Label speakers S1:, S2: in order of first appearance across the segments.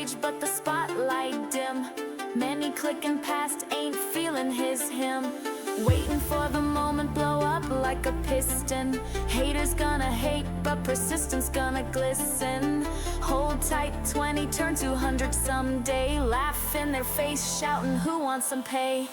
S1: stage, but the spotlight dim. Many clicking past, ain't feeling his hymn. Waiting for the moment, blow up like a piston. Haters gonna hate, but persistence gonna glisten. Hold tight, 20 turn to 100 someday. Laugh in their face, shouting, who wants some pay?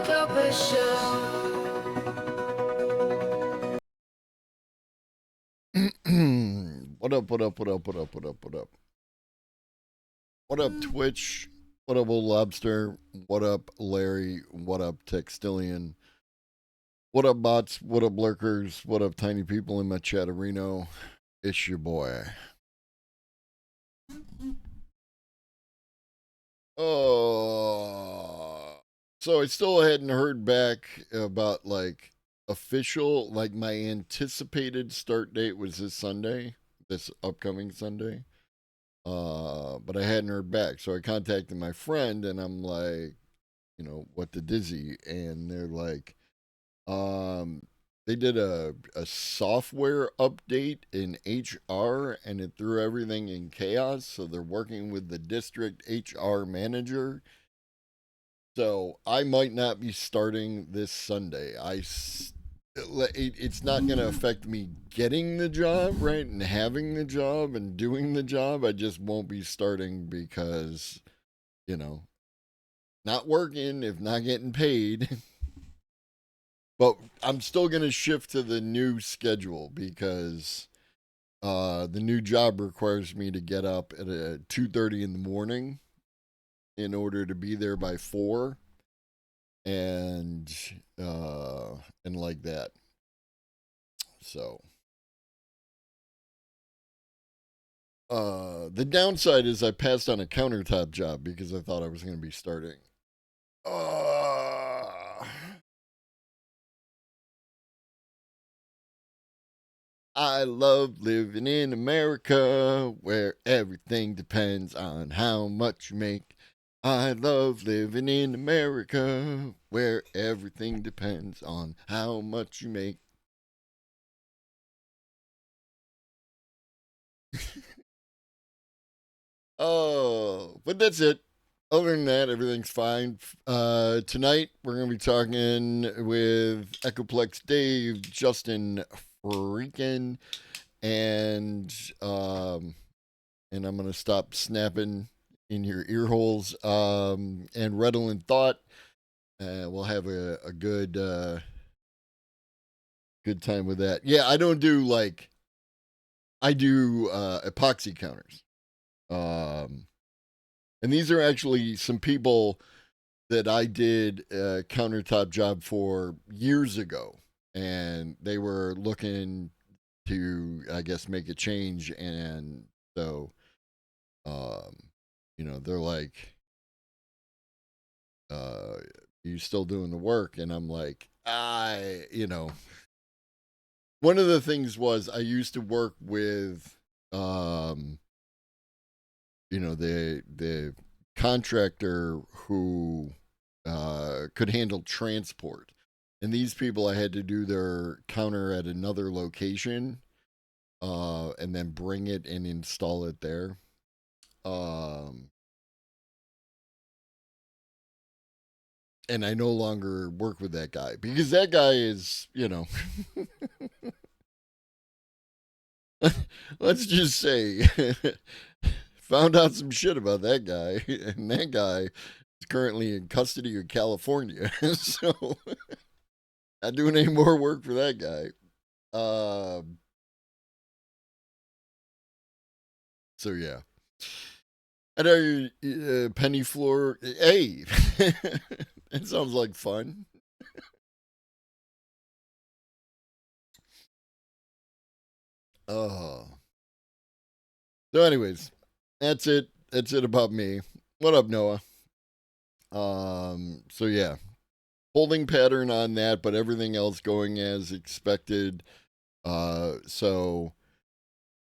S2: woke up a show.
S3: What up, what up, what up, what up, what up, what up? What up, Twitch? What up, Old Lobster? What up, Larry? What up, Textillion? What up, bots? What up, lurkers? What up, tiny people in my chatterino? It's your boy. Oh, so I still hadn't heard back about like official, like my anticipated start date was this Sunday, this upcoming Sunday. But I hadn't heard back, so I contacted my friend and I'm like, what the dizzy, and they're like, um, they did a software update in HR and it threw everything in chaos. So they're working with the district HR manager. So I might not be starting this Sunday. It's not going to affect me getting the job, right? And having the job and doing the job. I just won't be starting because, you know, not working, if not getting paid. But I'm still going to shift to the new schedule because the new job requires me to get up at 2:30 in the morning in order to be there by 4 and like that. So the downside is I passed on a countertop job because I thought I was going to be starting. I love living in America where everything depends on how much you make. I love living in America where everything depends on how much you make. Oh, but that's it. Other than that, everything's fine. Tonight we're gonna be talking with Echoplex Dave, Justin Freakin, and I'm gonna stop snapping in your ear holes. And Redolent Thought. We'll have a good good time with that. Yeah, I don't do like I do epoxy counters. And these are actually some people that I did a countertop job for years ago, and they were looking to, I guess, make a change, and so, um, they're like, "You still doing the work?" And I'm like, one of the things was I used to work with, the contractor who could handle transport. And these people, I had to do their counter at another location and then bring it and install it there. And I no longer work with that guy because that guy is, let's just say, found out some shit about that guy. And that guy is currently in custody of California. So, not doing any more work for that guy. So yeah. I know Penny Floor. Hey, it sounds like fun. Oh. So, anyways, that's it. That's it about me. What up, Noah? So yeah, holding pattern on that, but everything else going as expected. So,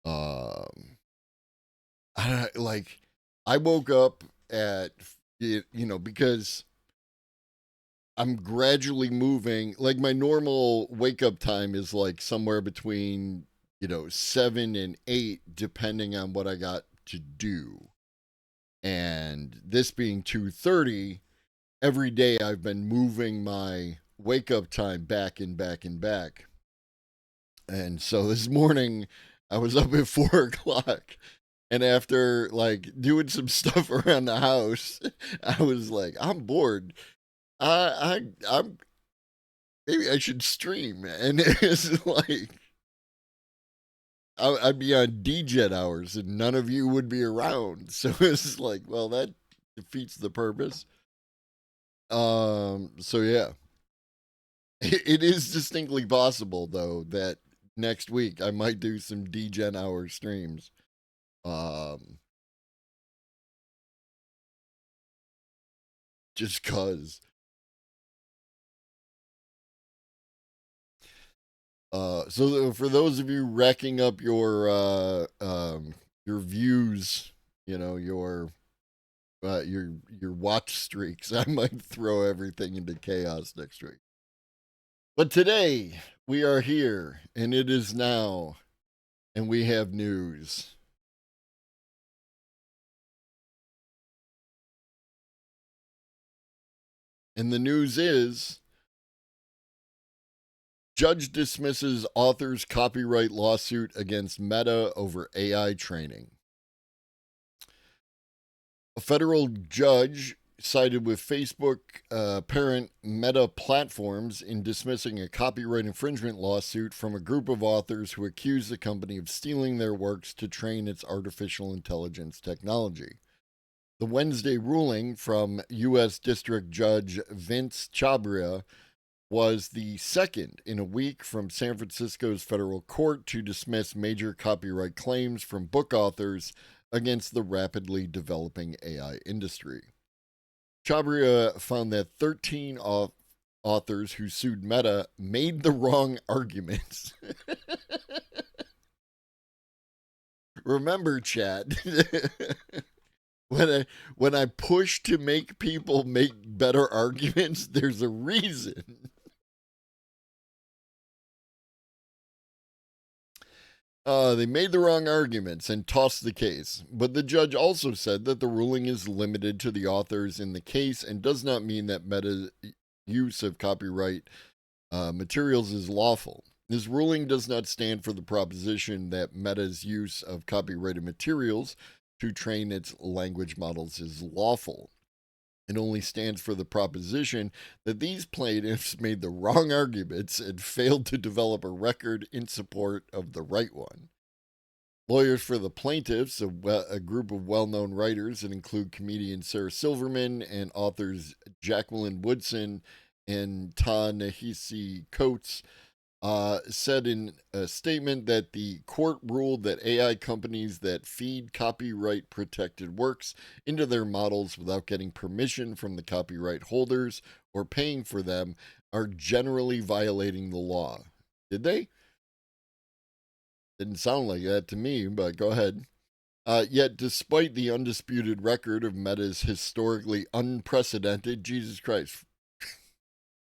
S3: I don't like. I woke up at because I'm gradually moving. Like my normal wake up time is like somewhere between 7 and 8, depending on what I got to do. And this being 2:30, every day I've been moving my wake up time back and back and back. And so this morning I was up at 4 o'clock. And after like doing some stuff around the house, I was like, I'm bored. I'm maybe I should stream, and it's like I'd be on DJet hours, and none of you would be around. So it's like, well, that defeats the purpose. So yeah, it is distinctly possible though that next week I might do some DGen hour streams. Just cause. So for those of you racking up your views, you know, your watch streaks, I might throw everything into chaos next week. But today we are here, and it is now, and we have news. And the news is judge dismisses author's copyright lawsuit against Meta over AI training. A federal judge sided with Facebook parent Meta Platforms in dismissing a copyright infringement lawsuit from a group of authors who accused the company of stealing their works to train its artificial intelligence technology. The Wednesday ruling from U.S. District Judge Vince Chabria was the second in a week from San Francisco's federal court to dismiss major copyright claims from book authors against the rapidly developing AI industry. Chabria found that 13 authors who sued Meta made the wrong arguments. Remember, chat, when I push to make people make better arguments, there's a reason. They made the wrong arguments and tossed the case, but the judge also said that the ruling is limited to the authors in the case and does not mean that Meta's use of copyright materials is lawful. This ruling does not stand for the proposition that Meta's use of copyrighted materials to train its language models is lawful. It only stands for the proposition that these plaintiffs made the wrong arguments and failed to develop a record in support of the right one. Lawyers for the plaintiffs, a group of well-known writers that include comedian Sarah Silverman and authors Jacqueline Woodson and Ta-Nehisi Coates, said in a statement that the court ruled that AI companies that feed copyright protected works into their models without getting permission from the copyright holders or paying for them are generally violating the law. Did they? Didn't sound like that to me, but go ahead. Yet, despite the undisputed record of Meta's historically unprecedented, Jesus Christ,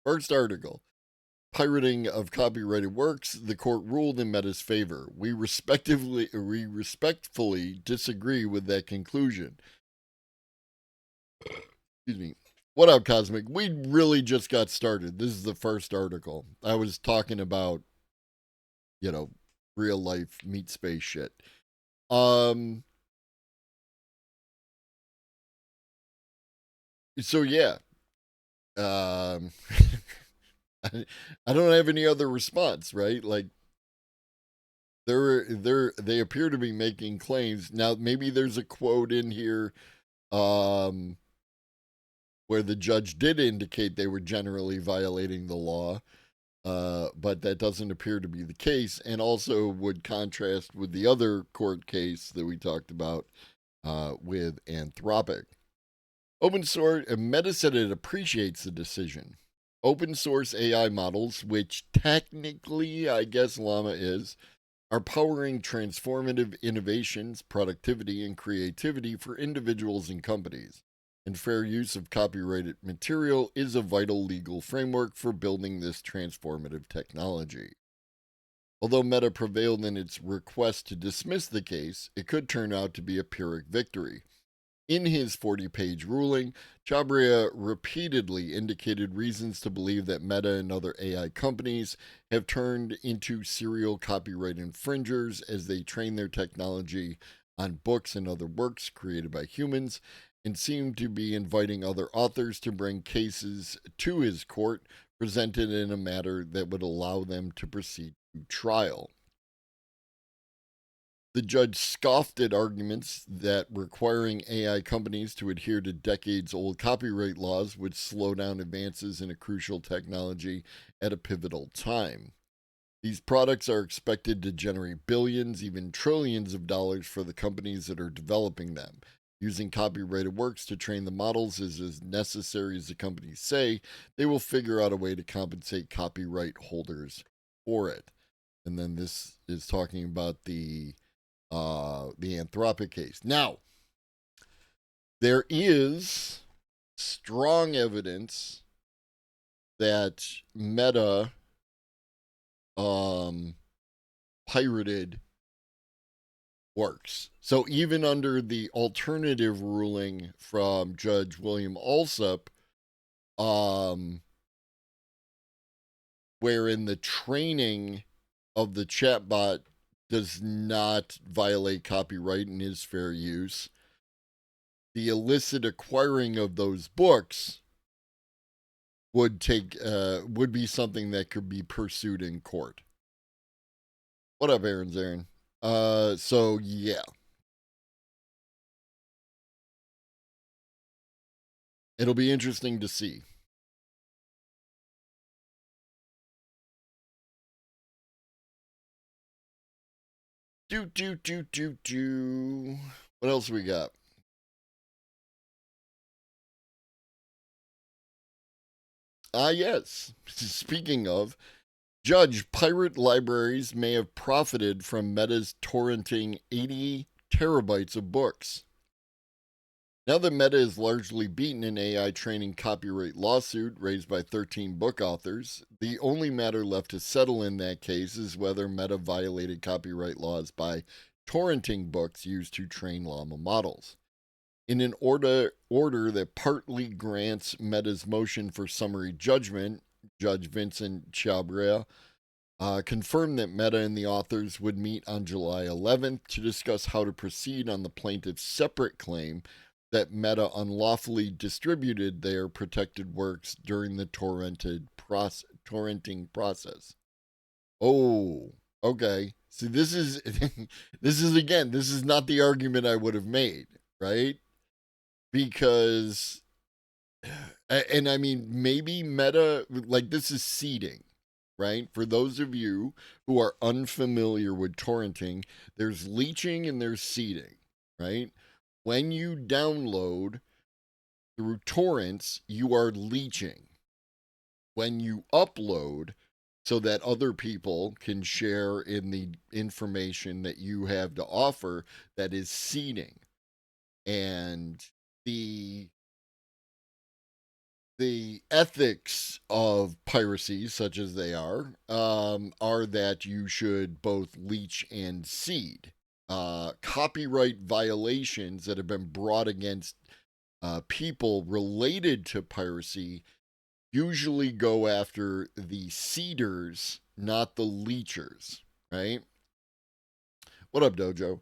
S3: first article, pirating of copyrighted works, the court ruled in Meta's favor. We respectfully disagree with that conclusion. Excuse me. What up, Cosmic? We really just got started. This is the first article. I was talking about, real life meat space shit. So yeah. I don't have any other response, right? Like they appear to be making claims. Now maybe there's a quote in here where the judge did indicate they were generally violating the law, but that doesn't appear to be the case, and also would contrast with the other court case that we talked about with Anthropic. Open source, Meta said it appreciates the decision. Open source AI models, which technically, I guess Llama is, are powering transformative innovations, productivity, and creativity for individuals and companies. And fair use of copyrighted material is a vital legal framework for building this transformative technology. Although Meta prevailed in its request to dismiss the case, it could turn out to be a Pyrrhic victory. In his 40-page ruling, Chabria repeatedly indicated reasons to believe that Meta and other AI companies have turned into serial copyright infringers as they train their technology on books and other works created by humans, and seemed to be inviting other authors to bring cases to his court, presented in a manner that would allow them to proceed to trial. The judge scoffed at arguments that requiring AI companies to adhere to decades old copyright laws would slow down advances in a crucial technology at a pivotal time. These products are expected to generate billions, even trillions of dollars for the companies that are developing them. Using copyrighted works to train the models is as necessary as the companies say. They will figure out a way to compensate copyright holders for it. And then this is talking about the Anthropic case. Now, there is strong evidence that Meta pirated works. So even under the alternative ruling from Judge William Alsup, wherein the training of the chatbot does not violate copyright and is fair use, the illicit acquiring of those books would be something that could be pursued in court. What up, Aaron? So yeah. It'll be interesting to see. What else we got? Yes. Speaking of, judge, pirate libraries may have profited from Meta's torrenting 80 terabytes of books. Now that Meta is largely beaten in AI training copyright lawsuit raised by 13 book authors, the only matter left to settle in that case is whether Meta violated copyright laws by torrenting books used to train llama models. In an order that partly grants Meta's motion for summary judgment, Judge Vincent Chabria confirmed that Meta and the authors would meet on July 11th to discuss how to proceed on the plaintiff's separate claim that Meta unlawfully distributed their protected works during the torrenting process. Oh, okay. See, this is this is not the argument I would have made, right? Because and I mean maybe Meta, like, this is seeding, right? For those of you who are unfamiliar with torrenting, there's leeching and there's seeding, right? When you download through torrents, you are leeching. When you upload so that other people can share in the information that you have to offer, that is seeding. And the ethics of piracy, such as they are that you should both leech and seed. Copyright violations that have been brought against people related to piracy usually go after the seeders, not the leechers, right? What up, Dojo?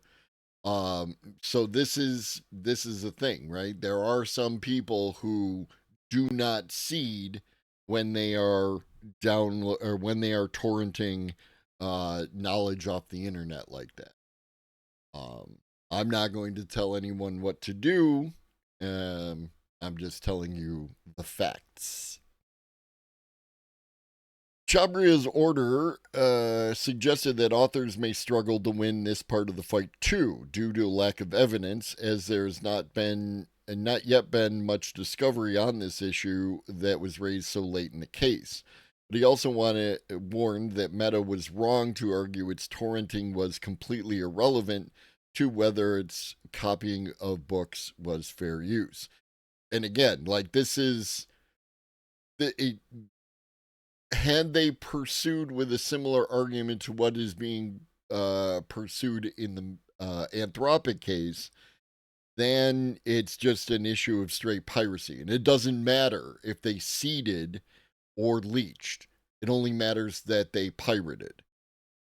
S3: So this is the thing, right? There are some people who do not seed when they are when they are torrenting knowledge off the internet like that. I'm not going to tell anyone what to do. I'm just telling you the facts. Chabria's order suggested that authors may struggle to win this part of the fight too, due to a lack of evidence, as there's not yet been much discovery on this issue that was raised so late in the case. But he also warned that Meta was wrong to argue its torrenting was completely irrelevant to whether its copying of books was fair use. And again, like, this is had they pursued with a similar argument to what is being pursued in the Anthropic case, then it's just an issue of straight piracy. And it doesn't matter if they seeded or leached. It only matters that they pirated,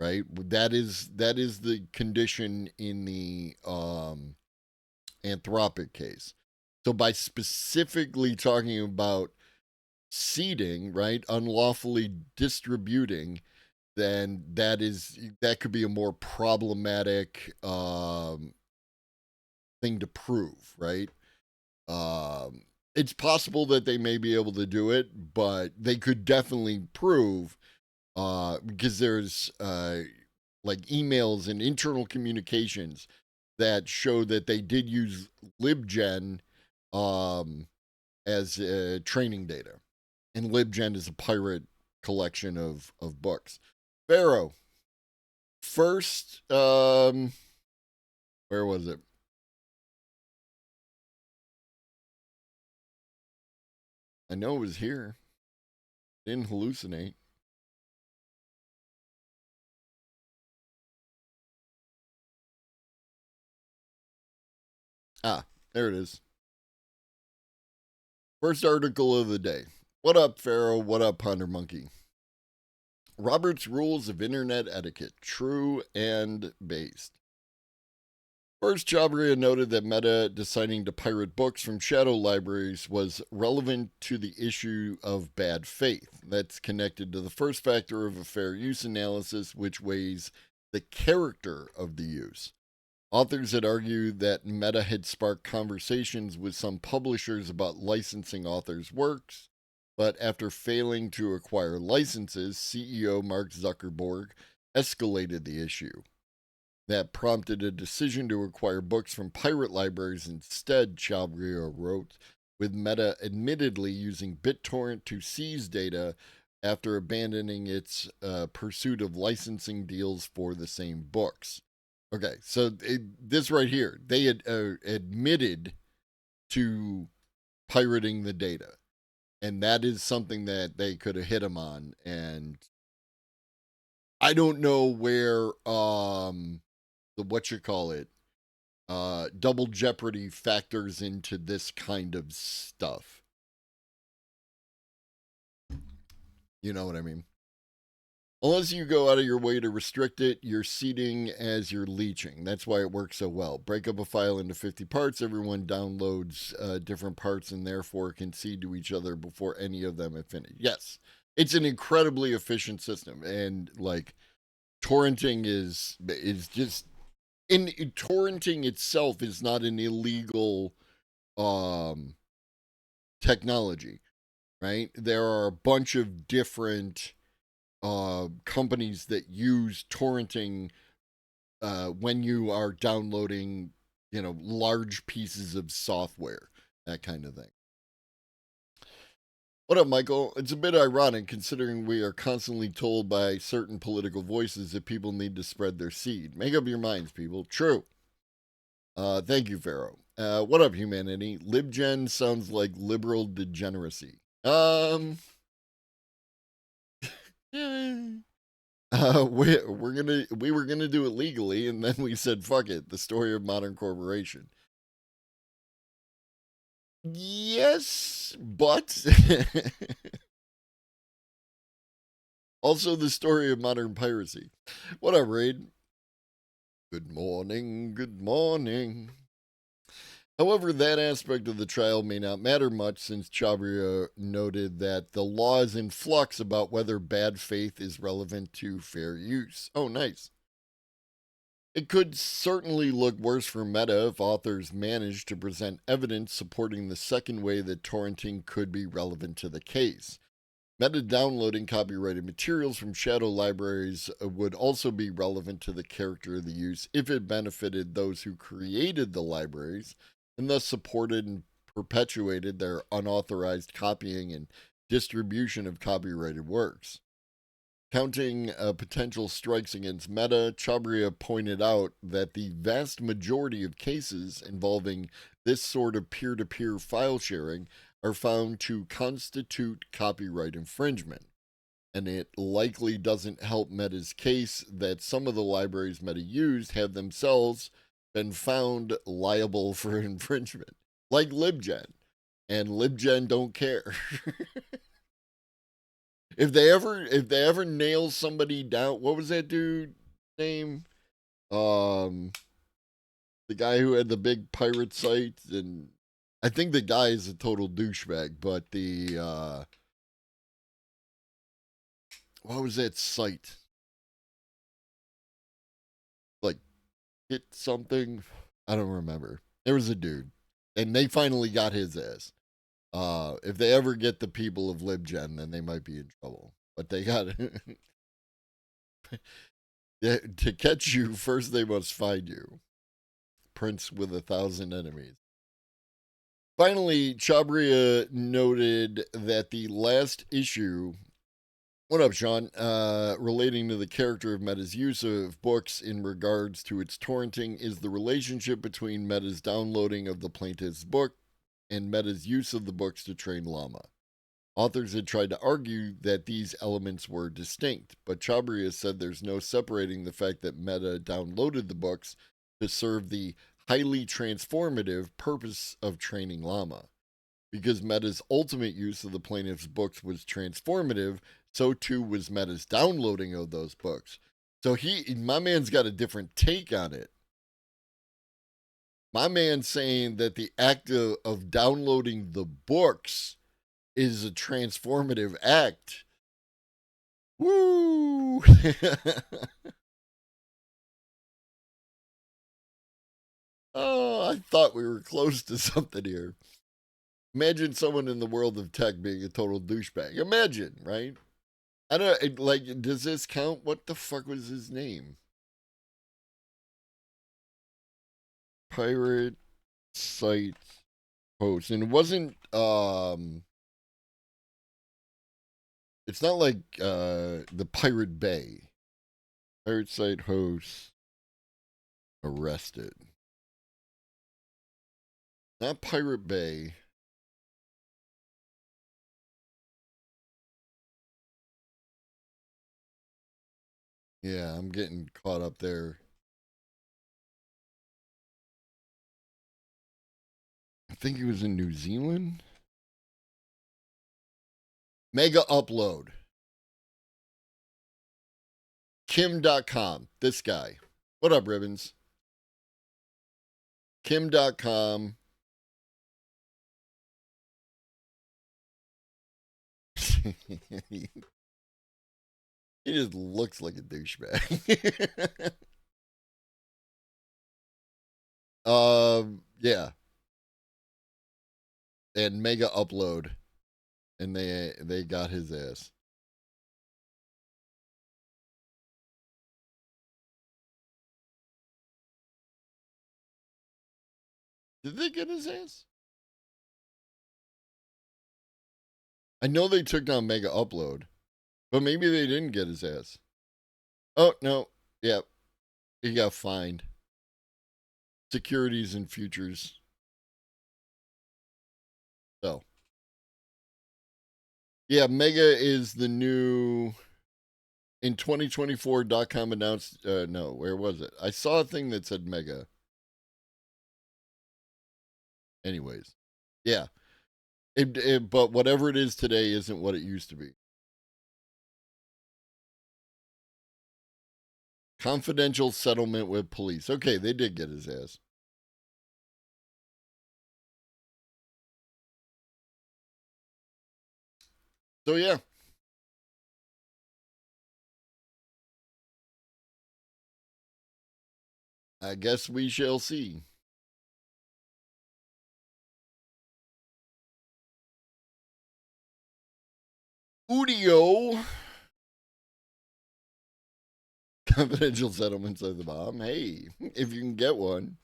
S3: right? That is the condition in the Anthropic case. So by specifically talking about seeding, right, unlawfully distributing, then that could be a more problematic thing to prove, right? It's possible that they may be able to do it, but they could definitely prove because there's like emails and internal communications that show that they did use LibGen as training data, and LibGen is a pirate collection of books. Pharaoh, first, where was it? I know it was here. Didn't hallucinate. Ah, there it is. First article of the day. What up, Pharaoh? What up, Ponder Monkey? Robert's Rules of Internet Etiquette, true and based. First, Chabria noted that Meta deciding to pirate books from shadow libraries was relevant to the issue of bad faith. That's connected to the first factor of a fair use analysis, which weighs the character of the use. Authors had argued that Meta had sparked conversations with some publishers about licensing authors' works, but after failing to acquire licenses, CEO Mark Zuckerberg escalated the issue. That prompted a decision to acquire books from pirate libraries instead, Chabria wrote, with Meta admittedly using BitTorrent to seize data after abandoning its pursuit of licensing deals for the same books. Okay, so this right here, they had admitted to pirating the data, and that is something that they could have hit him on. And I don't know where the double jeopardy factors into this kind of stuff. You know what I mean? Unless you go out of your way to restrict it, you're seeding as you're leeching. That's why it works so well. Break up a file into 50 parts. Everyone downloads different parts and therefore can seed to each other before any of them have finished. Yes, it's an incredibly efficient system. And like torrenting is just torrenting itself is not an illegal technology, right? There are a bunch of different companies that use torrenting when you are downloading, large pieces of software, that kind of thing. What up, Michael? It's a bit ironic considering we are constantly told by certain political voices that people need to spread their seed. Make up your minds, people. True. Thank you, Pharaoh. What up, humanity? LibGen sounds like liberal degeneracy. Yeah. We were gonna do it legally, and then we said, "Fuck it." The story of modern corporation. Yes, but also the story of modern piracy. What up, Raid? Good morning. Good morning. However, that aspect of the trial may not matter much since Chabria noted that the law is in flux about whether bad faith is relevant to fair use. Oh, nice. It could certainly look worse for Meta if authors manage to present evidence supporting the second way that torrenting could be relevant to the case. Meta downloading copyrighted materials from shadow libraries would also be relevant to the character of the use if it benefited those who created the libraries and thus supported and perpetuated their unauthorized copying and distribution of copyrighted works. Counting potential strikes against Meta, Chabria pointed out that the vast majority of cases involving this sort of peer-to-peer file sharing are found to constitute copyright infringement. And it likely doesn't help Meta's case that some of the libraries Meta used have themselves been found liable for infringement, like LibGen. And LibGen don't care. If they ever nail somebody down, what was that dude's name? The guy who had the big pirate site and I think the guy is a total douchebag, but the what was that site? Like Get Something? I don't remember. There was a dude, and they finally got his ass. If they ever get the people of LibGen, then they might be in trouble. But they got to catch you first. They must find you. Prince with 1,000 enemies. Finally, Chabria noted that the last issue. What up, Sean? Relating to the character of Meta's use of books in regards to its torrenting is the relationship between Meta's downloading of the plaintiff's book and Meta's use of the books to train Llama. Authors had tried to argue that these elements were distinct, but Chabria said there's no separating the fact that Meta downloaded the books to serve the highly transformative purpose of training Llama. Because Meta's ultimate use of the plaintiff's books was transformative, so too was Meta's downloading of those books. So my man's got a different take on it. My man's saying that the act of downloading the books is a transformative act. Woo! Oh, I thought we were close to something here. Imagine someone in the world of tech being a total douchebag. Imagine, right? I don't like. Does this count? What the fuck was his name? Pirate site host, and it wasn't. It's not like the Pirate Bay. Pirate site host arrested. Not Pirate Bay. Yeah, I'm getting caught up there. I think he was in New Zealand. Mega Upload. Kim.com. This guy. What up, Ribbons? Kim.com. He just looks like a douchebag. Yeah. And Mega Upload. And they got his ass. Did they get his ass? I know they took down Mega Upload, but maybe they didn't get his ass. Oh, no. Yeah. He got fined. Securities and futures. So. Yeah, Mega is the new. In 2024.com announced. No, where was it? I saw a thing that said Mega. Anyways. Yeah. But whatever it is today isn't what it used to be. Confidential settlement with police. Okay, they did get his ass. So yeah. I guess we shall see. Udio. Confidential settlements are the bomb. Hey, if you can get one.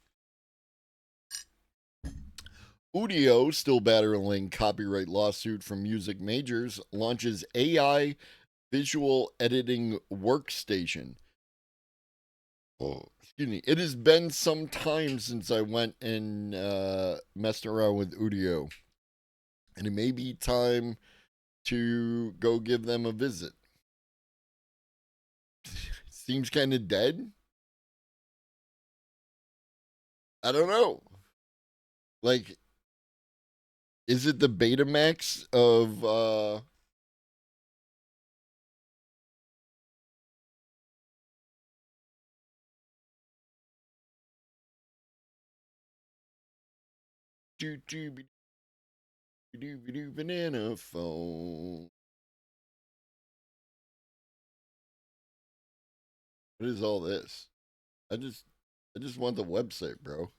S3: Udio, still battling copyright lawsuit from music majors, launches AI visual editing workstation. Oh, excuse me. It has been some time since I went and messed around with Udio. And it may be time to go give them a visit. Seems kind of dead. I don't know. Like, is it the Betamax of Banana phone. What is all this? I just want the website, bro.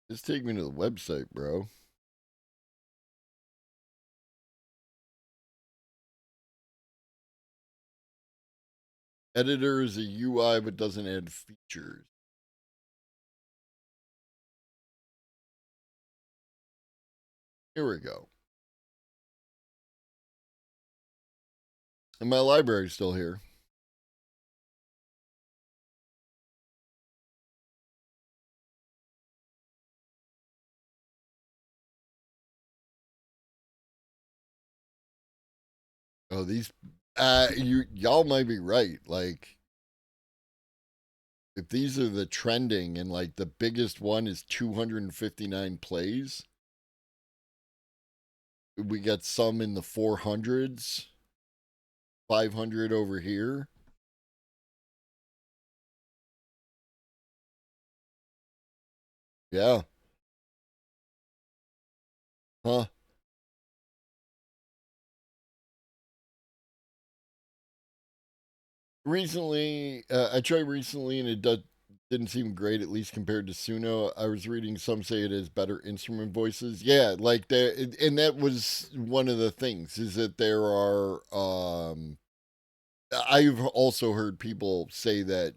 S3: Just take me to the website, bro. Editor is a UI but doesn't add features. Here we go. And my library's still here. Oh, these y'all might be right. Like, if these are the trending and like the biggest one is 259 plays, we got some in the 400s, 500 over here. Yeah. Huh. Recently, I tried recently and didn't seem great, at least compared to Suno. I was reading some say it has better instrument voices. Yeah, like that, and that was one of the things is that there are. I've also heard people say that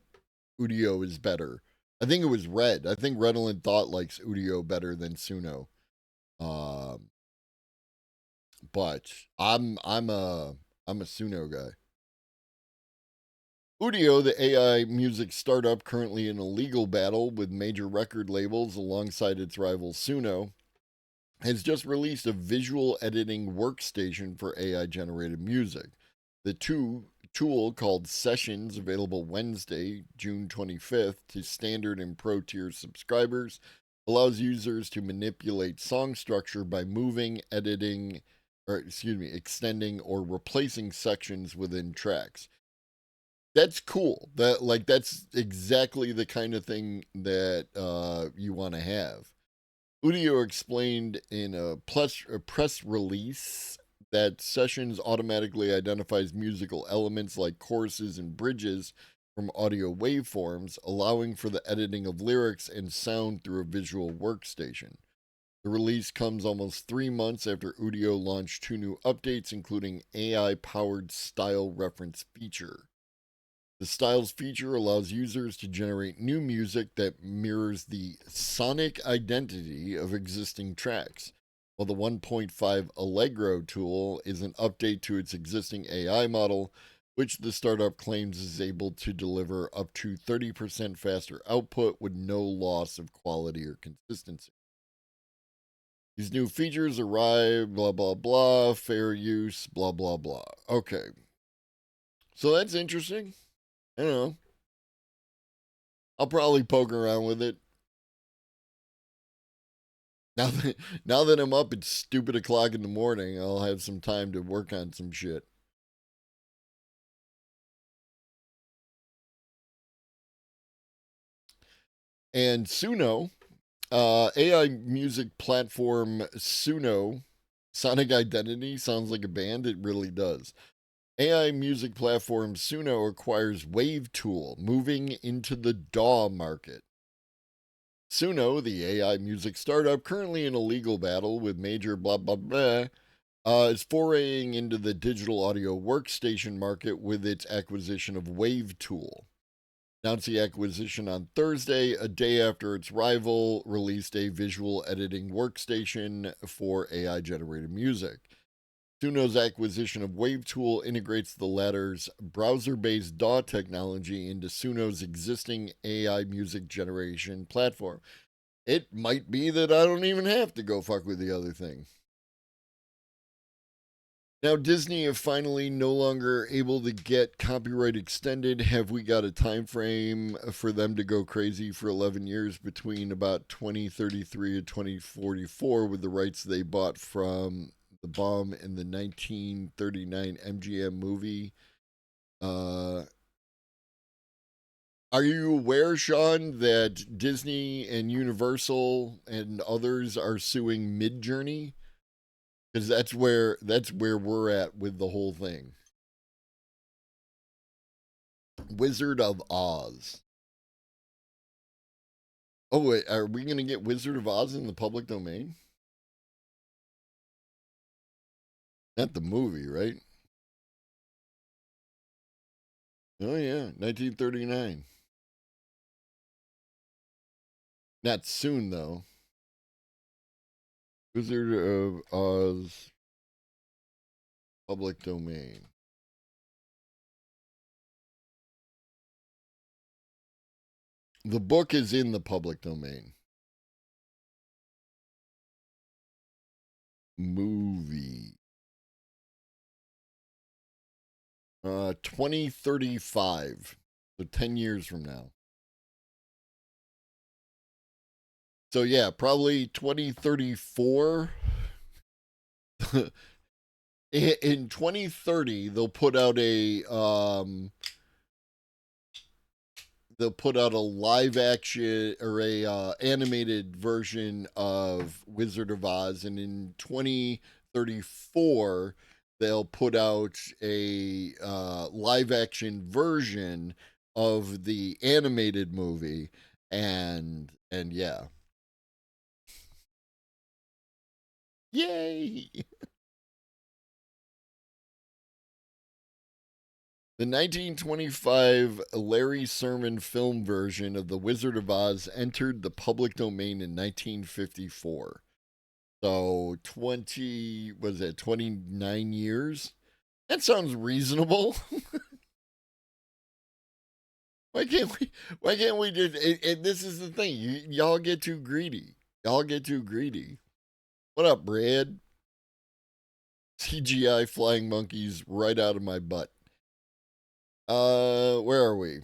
S3: Udio is better. I think it was Red. I think Redolent Thought likes Udio better than Suno. Um, but I'm a Suno guy. Udio, the AI music startup currently in a legal battle with major record labels alongside its rival Suno, has just released a visual editing workstation for AI generated music. The tool called Sessions, available Wednesday, June 25th, to standard and pro tier subscribers, allows users to manipulate song structure by moving, extending or replacing sections within tracks. That's cool. That's exactly the kind of thing that you want to have. Udio explained in a press release that Sessions automatically identifies musical elements like choruses and bridges from audio waveforms, allowing for the editing of lyrics and sound through a visual workstation. The release comes almost 3 months after Udio launched 2 new updates, including AI-powered style reference feature. The styles feature allows users to generate new music that mirrors the sonic identity of existing tracks, while the 1.5 Allegro tool is an update to its existing AI model, which the startup claims is able to deliver up to 30% faster output with no loss of quality or consistency. These new features arrive, blah, blah, blah, fair use, blah, blah, blah. Okay. So that's interesting. I don't know. I'll probably poke around with it. Now that now that I'm up, it's stupid o'clock in the morning. I'll have some time to work on some shit. And Suno, AI music platform Suno, Sonic Identity sounds like a band. It really does. AI music platform Suno acquires WaveTool, moving into the DAW market. Suno, the AI music startup, currently in a legal battle with major blah blah blah, is foraying into the digital audio workstation market with its acquisition of WaveTool. Announced the acquisition on Thursday, a day after its rival released a visual editing workstation for AI generated music. Suno's acquisition of WaveTool integrates the latter's browser based DAW technology into Suno's existing AI music generation platform. It might be that I don't even have to go fuck with the other thing. Now, Disney are finally no longer able to get copyright extended. Have we got a time frame for them to go crazy for 11 years between about 2033 and 2044 with the rights they bought from the bomb in the 1939 MGM movie? Are you aware, Sean, that Disney and Universal and others are suing Midjourney? Because that's where we're at with the whole thing. Wizard of Oz. Oh wait, are we gonna get Wizard of Oz in the public domain? Not the movie, right? Oh yeah, 1939. Not soon though. Wizard of Oz public domain. The book is in the public domain. Movie. 2035. So 10 years from now. So yeah, probably 2034. In 2030, they'll put out a live action or a animated version of Wizard of Oz, and in 2034 they'll put out a live action version of the animated movie, and yeah, yay! The 1925 Larry Sermon film version of The Wizard of Oz entered the public domain in 1954. So 29 years? That sounds reasonable. Why can't we just this is the thing. Y'all get too greedy. Y'all get too greedy. What up, Brad? CGI flying monkeys right out of my butt. Where are we?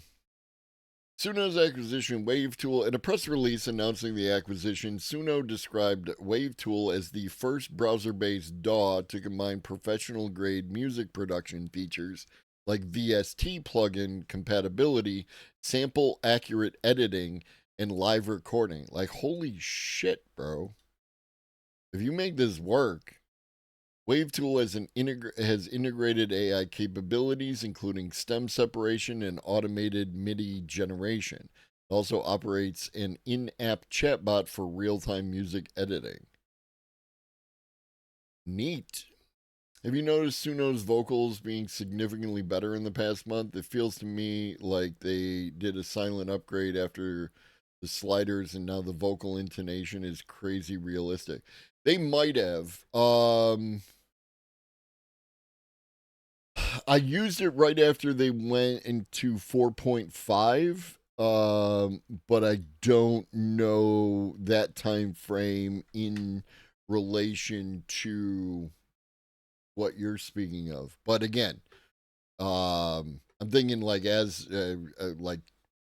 S3: Suno's acquisition WaveTool. In a press release announcing the acquisition, Suno described WaveTool as the first browser-based DAW to combine professional-grade music production features like VST plugin compatibility, sample-accurate editing, and live recording. Like, holy shit, bro. If you make this work, WaveTool has integrated AI capabilities, including stem separation and automated MIDI generation. It also operates an in-app chatbot for real-time music editing. Neat. Have you noticed Suno's vocals being significantly better in the past month? It feels to me like they did a silent upgrade after the sliders, and now the vocal intonation is crazy realistic. They might have. I used it right after they went into 4.5, but I don't know that time frame in relation to what you're speaking of. But again, I'm thinking like like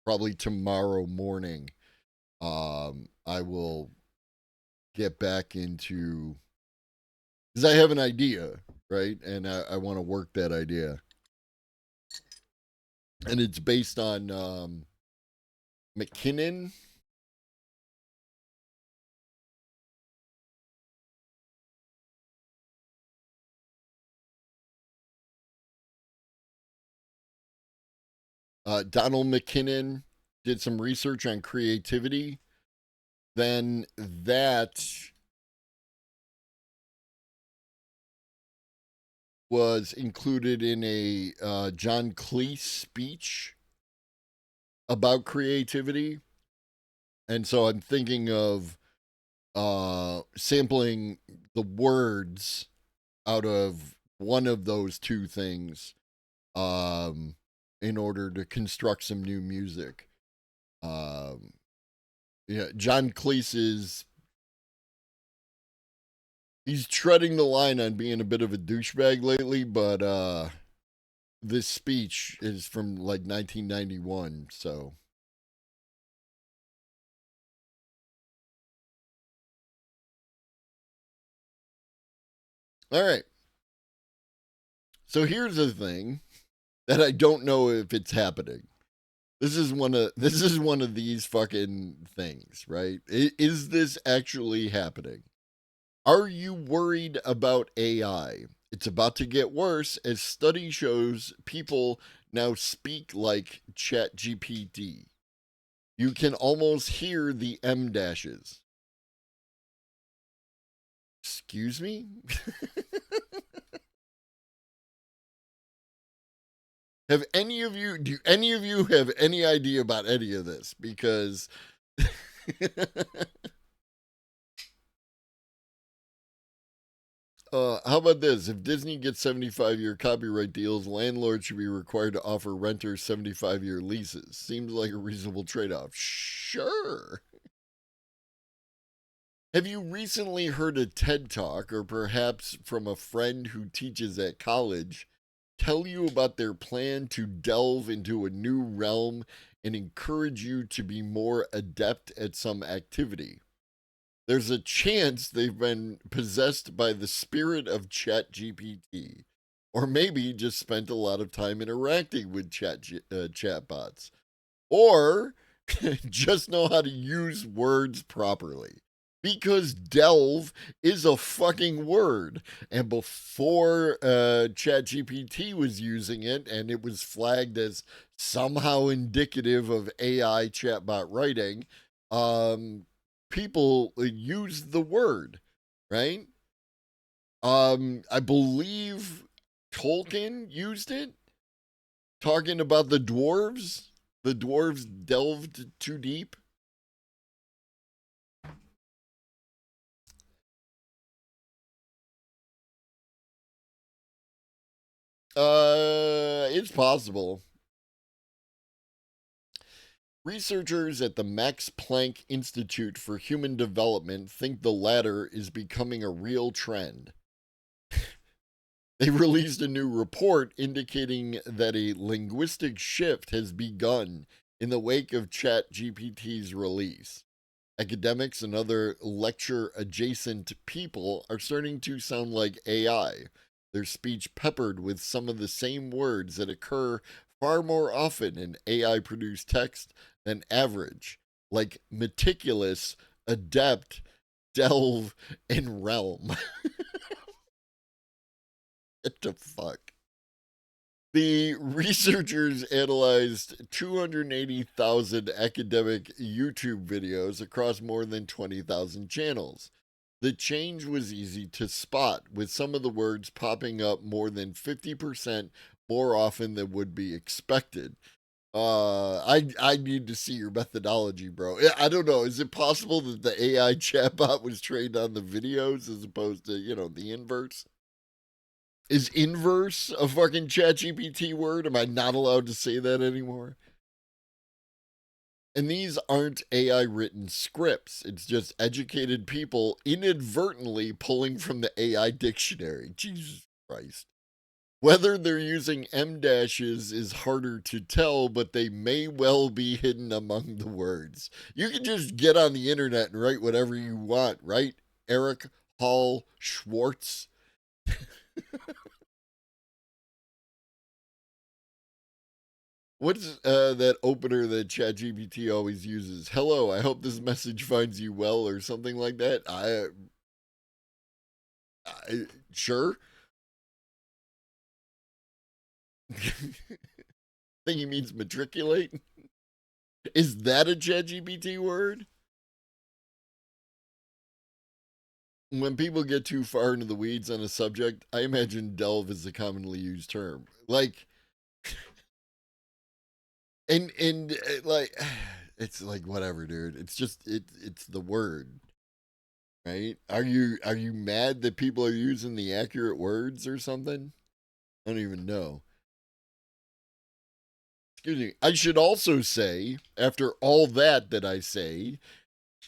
S3: probably tomorrow morning, I will get back into, because I have an idea, right? And I want to work that idea. And it's based on McKinnon. Donald McKinnon did some research on creativity. Then that was included in a John Cleese speech about creativity. And so I'm thinking of sampling the words out of one of those two things in order to construct some new music. Yeah, John Cleese he's treading the line on being a bit of a douchebag lately, but this speech is from like 1991, so all right. So here's the thing that I don't know if it's happening. This is one of these fucking things, right? Is this actually happening? Are you worried about AI? It's about to get worse as study shows people now speak like ChatGPT. You can almost hear the M dashes. Excuse me? Have any of you do any of you have any idea about any of this? Because how about this? If Disney gets 75-year copyright deals, landlords should be required to offer renters 75-year leases. Seems like a reasonable trade-off. Sure. Have you recently heard a TED Talk, or perhaps from a friend who teaches at college, tell you about their plan to delve into a new realm and encourage you to be more adept at some activity? There's a chance they've been possessed by the spirit of ChatGPT, or maybe just spent a lot of time interacting with chatbots, or just know how to use words properly. Because delve is a fucking word. And before ChatGPT was using it and it was flagged as somehow indicative of AI chatbot writing, people use the word, right? I believe Tolkien used it, talking about the dwarves. The dwarves delved too deep. It's possible. Researchers at the Max Planck Institute for Human Development think the latter is becoming a real trend. They released a new report indicating that a linguistic shift has begun in the wake of ChatGPT's release. Academics and other lecture adjacent people are starting to sound like AI, their speech peppered with some of the same words that occur far more often in AI produced text than average, like meticulous, adept, delve, and realm. What the fuck? The researchers analyzed 280,000 academic YouTube videos across more than 20,000 channels. The change was easy to spot, with some of the words popping up more than 50% more often than would be expected. I need to see your methodology, bro. I don't know. Is it possible that the AI chatbot was trained on the videos as opposed to, the inverse? Is inverse a fucking ChatGPT word? Am I not allowed to say that anymore? And these aren't AI written scripts. It's just educated people inadvertently pulling from the AI dictionary. Jesus Christ. Whether they're using M dashes is harder to tell, but they may well be hidden among the words. You can just get on the internet and write whatever you want, right? Eric Hall Schwartz. What's that opener that ChatGPT always uses? Hello, I hope this message finds you well, or something like that. I sure. Think he means matriculate. Is that a ChatGPT word? When people get too far into the weeds on a subject, I imagine delve is the commonly used term. Like, like, it's like whatever, dude. It's just it's the word, right? Are you mad that people are using the accurate words or something? I don't even know. Excuse me. I should also say, after all that I say,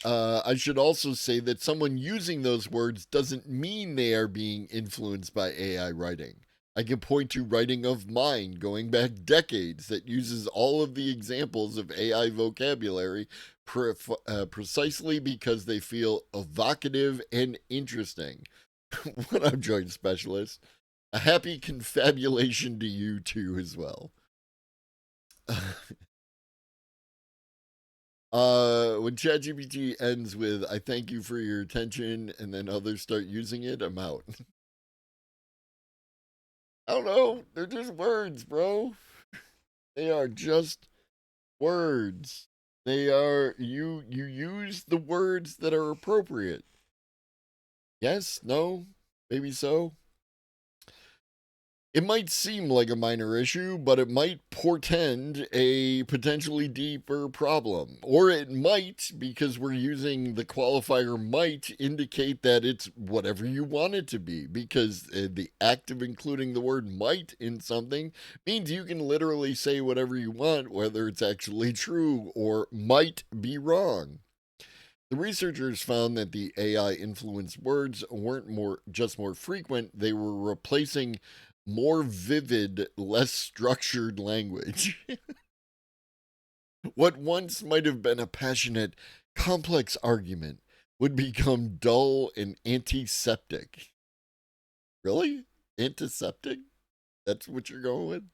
S3: I should also say that someone using those words doesn't mean they are being influenced by AI writing. I can point to writing of mine going back decades that uses all of the examples of AI vocabulary precisely because they feel evocative and interesting. What up, joint specialist? A happy confabulation to you too, as well. When ChatGPT ends with "I thank you for your attention," and then others start using it, I'm out. I don't know. They're just words, bro. They are just words. They are you use the words that are appropriate. Yes, no, maybe so. It might seem like a minor issue, but it might portend a potentially deeper problem. Or it might, because we're using the qualifier might, indicate that it's whatever you want it to be. Because the act of including the word might in something means you can literally say whatever you want, whether it's actually true or might be wrong. The researchers found that the AI influenced words weren't just more frequent, they were replacing more vivid, less structured language. What once might have been a passionate, complex argument would become dull and antiseptic. Really? Antiseptic? That's what you're going with?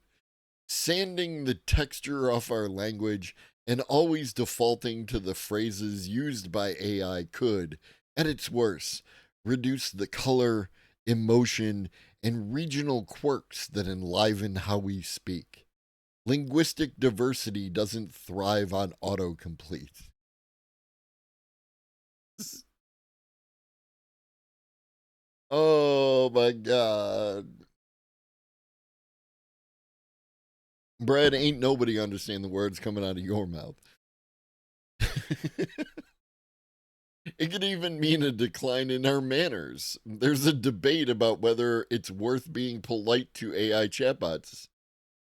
S3: Sanding the texture off our language and always defaulting to the phrases used by AI could, at its worst, reduce the color, emotion, and regional quirks that enliven how we speak. Linguistic diversity doesn't thrive on autocomplete. Oh my god. Brad, ain't nobody understand the words coming out of your mouth. It could even mean a decline in our manners. There's a debate about whether it's worth being polite to AI chatbots.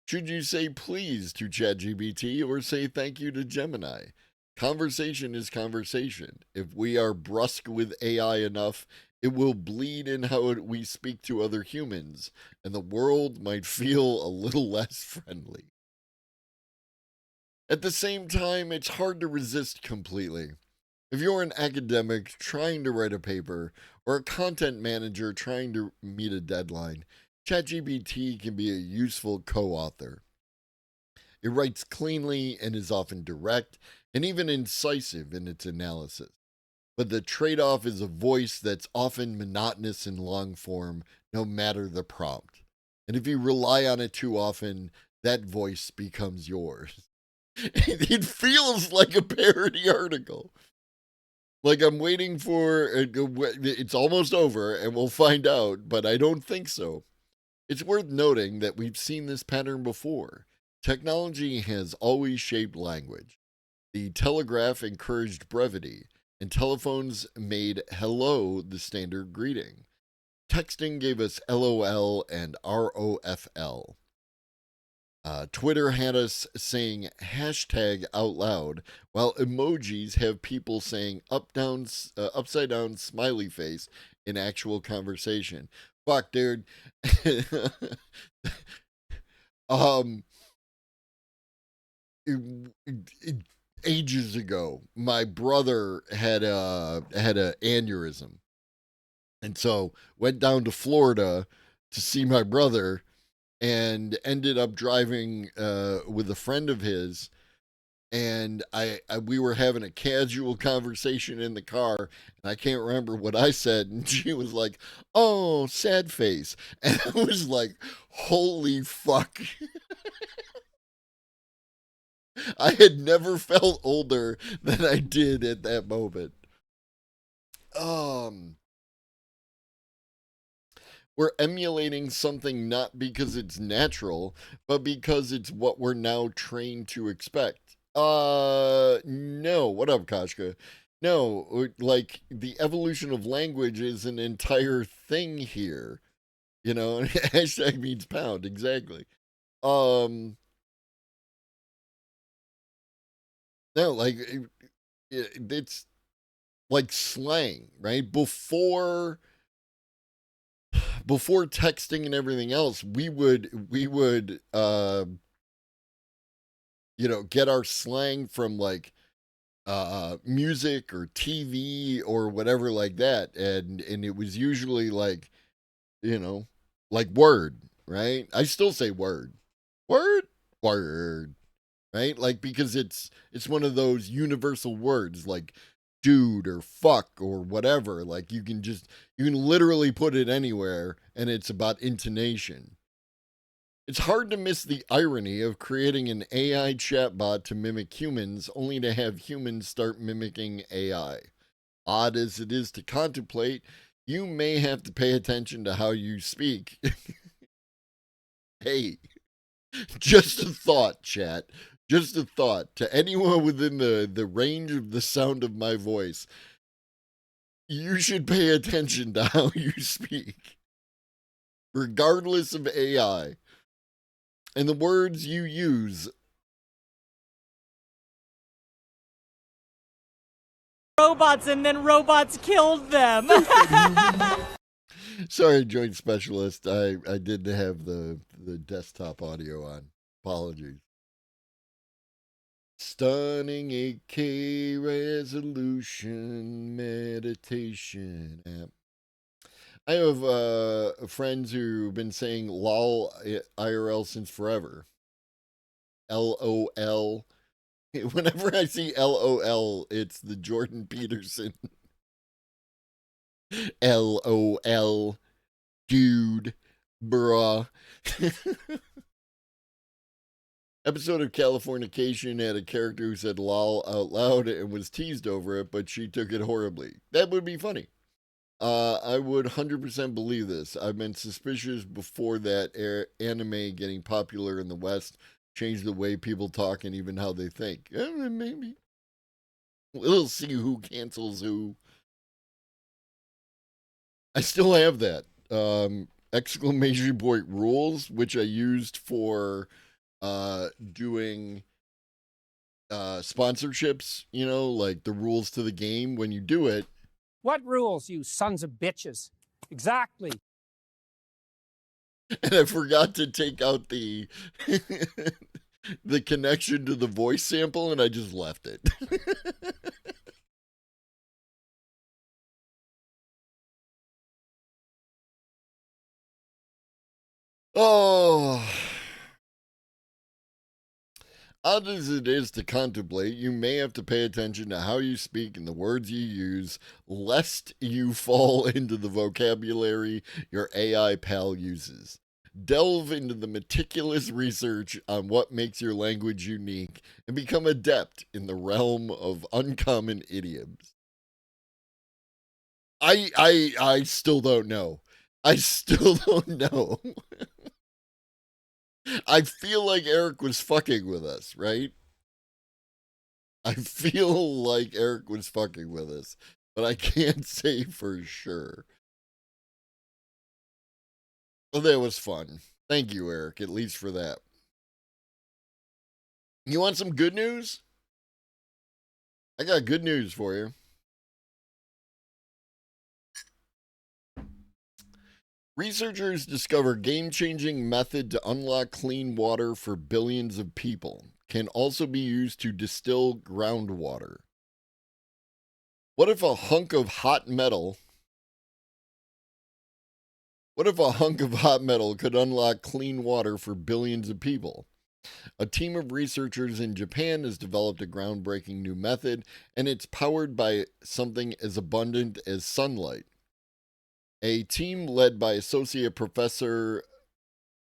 S3: Should you say please to ChatGPT or say thank you to Gemini? Conversation is conversation. If we are brusque with AI enough, it will bleed in how we speak to other humans, and the world might feel a little less friendly. At the same time, it's hard to resist completely. If you're an academic trying to write a paper or a content manager trying to meet a deadline, ChatGPT can be a useful co author. It writes cleanly and is often direct and even incisive in its analysis. But the trade off is a voice that's often monotonous in long form, no matter the prompt. And if you rely on it too often, that voice becomes yours. It feels like a parody article. Like I'm waiting for it's almost over and we'll find out, but I don't think so. It's worth noting that we've seen this pattern before. Technology has always shaped language. The telegraph encouraged brevity, and telephones made hello the standard greeting. Texting gave us LOL and ROFL. Twitter had us saying hashtag out loud, while emojis have people saying upside down smiley face in actual conversation. Fuck, dude. um, Ages ago, my brother had a aneurysm, and so went down to Florida to see my brother and ended up driving with a friend of his, and I we were having a casual conversation in the car, and I can't remember what I said, and she was like, "Oh, sad face," and I was like, "Holy fuck." I had never felt older than I did at that moment. Um, we're emulating something not because it's natural, but because it's what we're now trained to expect. No. What up, Kashka? No, like the evolution of language is an entire thing here. You know, hashtag means pound, exactly. Um, no, like it's like slang, right? Before texting and everything else, we would get our slang from like music or TV or whatever like that, and it was usually like you know like word, right? I still say word, word, word. right? Like because it's one of those universal words like dude or fuck or whatever. Like you can literally put it anywhere and it's about intonation. It's hard to miss the irony of creating an AI chatbot to mimic humans only to have humans start mimicking AI. Odd as it is to contemplate, you may have to pay attention to how you speak. Hey, just a thought, chat. Just a thought to anyone within the range of the sound of my voice. You should pay attention to how you speak, regardless of AI, and the words you use.
S2: Robots and then robots killed them.
S3: Sorry, Joint Specialist. I did have the desktop audio on. Apologies. Stunning 8K resolution meditation app. I have friends who've been saying LOL IRL since forever. LOL. Whenever I see LOL, it's the Jordan Peterson. LOL. Dude. Bruh. Episode of Californication had a character who said lol out loud and was teased over it, but she took it horribly. That would be funny. I would 100% believe this. I've been suspicious before that anime getting popular in the West changed the way people talk and even how they think. Maybe. We'll see who cancels who. I still have that. Exclamation point rules, which I used for doing sponsorships, like the rules to the game when you do it.
S4: What rules, you sons of bitches? Exactly.
S3: And I forgot to take out the the connection to the voice sample and I just left it. Oh, odd as it is to contemplate, you may have to pay attention to how you speak and the words you use, lest you fall into the vocabulary your AI pal uses. Delve into the meticulous research on what makes your language unique and become adept in the realm of uncommon idioms. I still don't know. I still don't know. I feel like Eric was fucking with us, right? I feel like Eric was fucking with us, but I can't say for sure. Well, that was fun. Thank you, Eric, at least for that. You want some good news? I got good news for you. Researchers discover game-changing method to unlock clean water for billions of people. Can also be used to distill groundwater. What if a hunk of hot metal could unlock clean water for billions of people? A team of researchers in Japan has developed a groundbreaking new method, and it's powered by something as abundant as sunlight. A team led by Associate Professor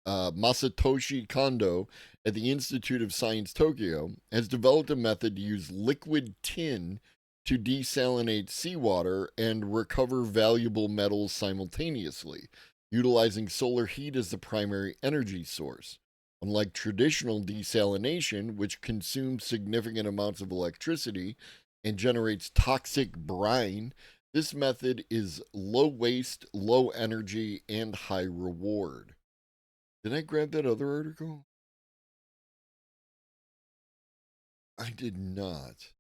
S3: Masatoshi Kondo at the Institute of Science Tokyo has developed a method to use liquid tin to desalinate seawater and recover valuable metals simultaneously, utilizing solar heat as the primary energy source. Unlike traditional desalination, which consumes significant amounts of electricity and generates toxic brine, this method is low waste, low energy, and high reward. Did I grab that other article? I did not.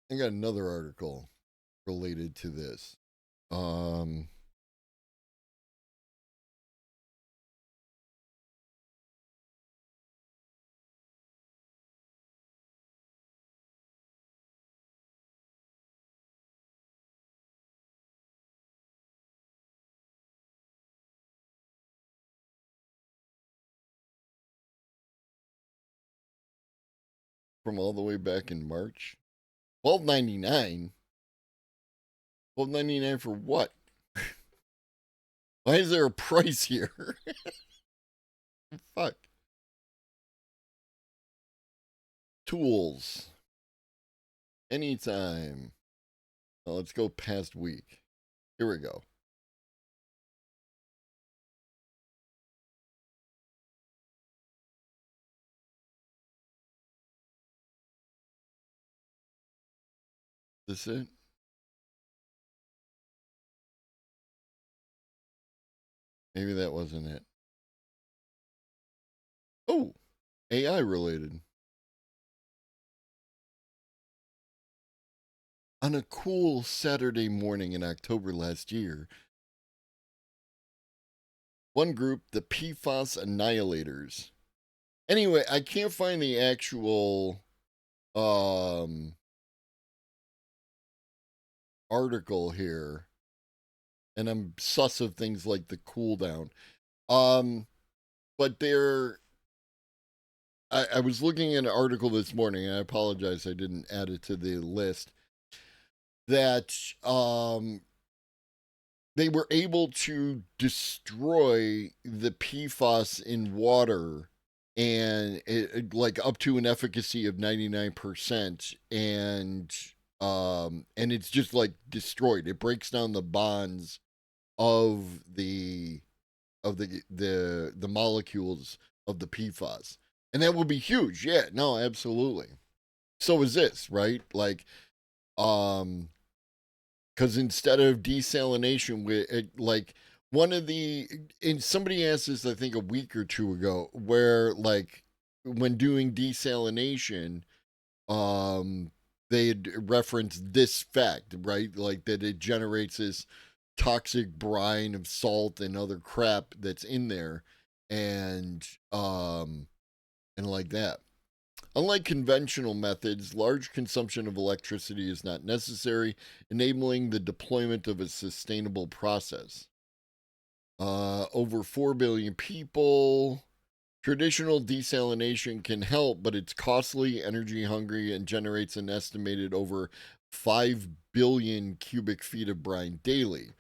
S3: I got another article related to this. Um, from all the way back in March. $12.99. $12.99 for what? Why is there a price here? Fuck. Tools. Anytime. Now let's go past week. Here we go. This it? Maybe that wasn't it. Oh, AI related. On a cool Saturday morning in October last year, one group, the PFAS Annihilators. Anyway, I can't find the actual article here, and I'm sus of things like the cooldown. But I was looking at an article this morning, and I apologize I didn't add it to the list, that they were able to destroy the PFAS in water, and like up to an efficacy of 99%, and it's just like destroyed. It breaks down the bonds of the molecules of the PFAS, and that will be huge. Yeah, no, absolutely. So is this, right? Like, because instead of desalination, like one of the, and somebody asked this, I think a week or two ago, where like when doing desalination, they had referenced this fact, right? Like that it generates this toxic brine of salt and other crap that's in there, and like that. Unlike conventional methods, large consumption of electricity is not necessary, enabling the deployment of a sustainable process. Over 4 billion people. Traditional desalination can help, but it's costly, energy hungry, and generates an estimated over 5 billion cubic feet of brine daily.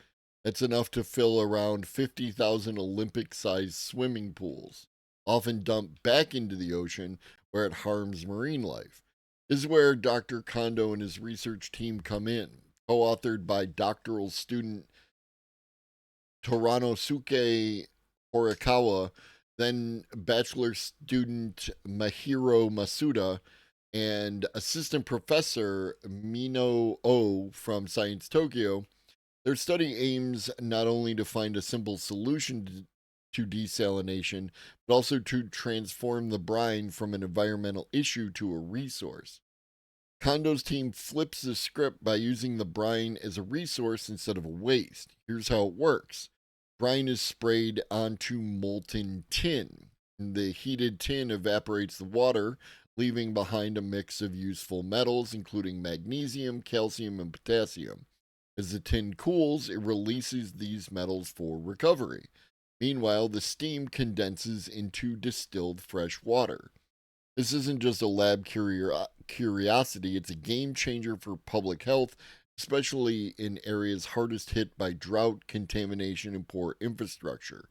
S3: That's enough to fill around 50,000 Olympic-sized swimming pools, often dumped back into the ocean where it harms marine life. This is where Dr. Kondo and his research team come in. Co-authored by doctoral student Toranosuke Horikawa, then bachelor student Mahiro Masuda, and assistant professor Mino O from Science Tokyo. Their study aims not only to find a simple solution to desalination, but also to transform the brine from an environmental issue to a resource. Kondo's team flips the script by using the brine as a resource instead of a waste. Here's how it works. Brine is sprayed onto molten tin. The heated tin evaporates the water, leaving behind a mix of useful metals, including magnesium, calcium, and potassium. As the tin cools, it releases these metals for recovery. Meanwhile, the steam condenses into distilled fresh water. This isn't just a lab curiosity, it's a game changer for public health, especially in areas hardest hit by drought, contamination, and poor infrastructure.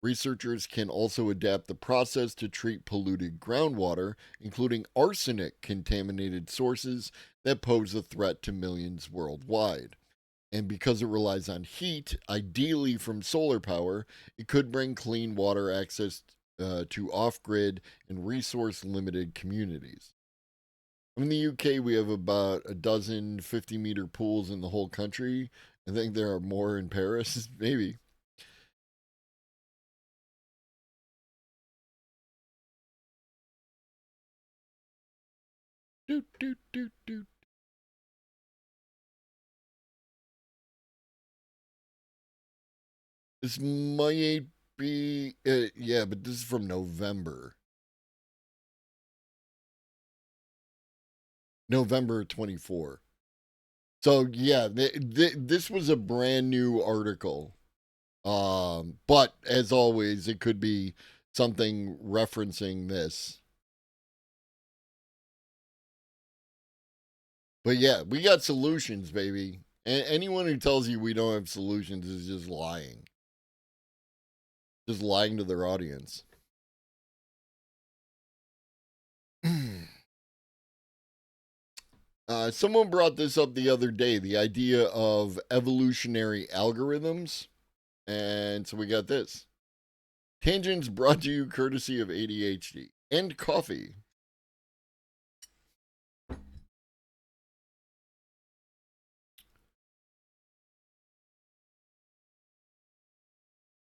S3: Researchers can also adapt the process to treat polluted groundwater, including arsenic contaminated sources that pose a threat to millions worldwide. And because it relies on heat, ideally from solar power, it could bring clean water access to off-grid and resource-limited communities. In the UK, we have about a dozen 50-meter pools in the whole country. I think there are more in Paris, maybe. Doot, doot, doot, doot. This might be, yeah, but this is from November. November 24. So yeah, this was a brand new article. But as always, it could be something referencing this. But yeah, we got solutions, baby. And anyone who tells you we don't have solutions is just lying. Just lying to their audience. Someone brought this up the other day, the idea of evolutionary algorithms. And so we got this. Tangents brought to you courtesy of ADHD and coffee.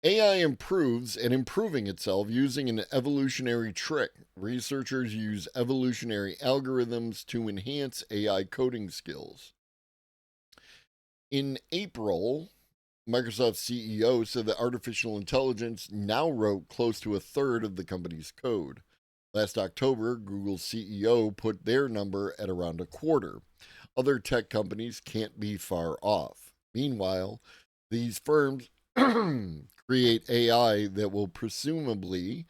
S3: AI improves and improving itself using an evolutionary trick. Researchers use evolutionary algorithms to enhance AI coding skills. In April, Microsoft CEO said that artificial intelligence now wrote close to a third of the company's code. Last October, Google's CEO put their number at around a quarter. Other tech companies can't be far off. Meanwhile, these firms create AI that will presumably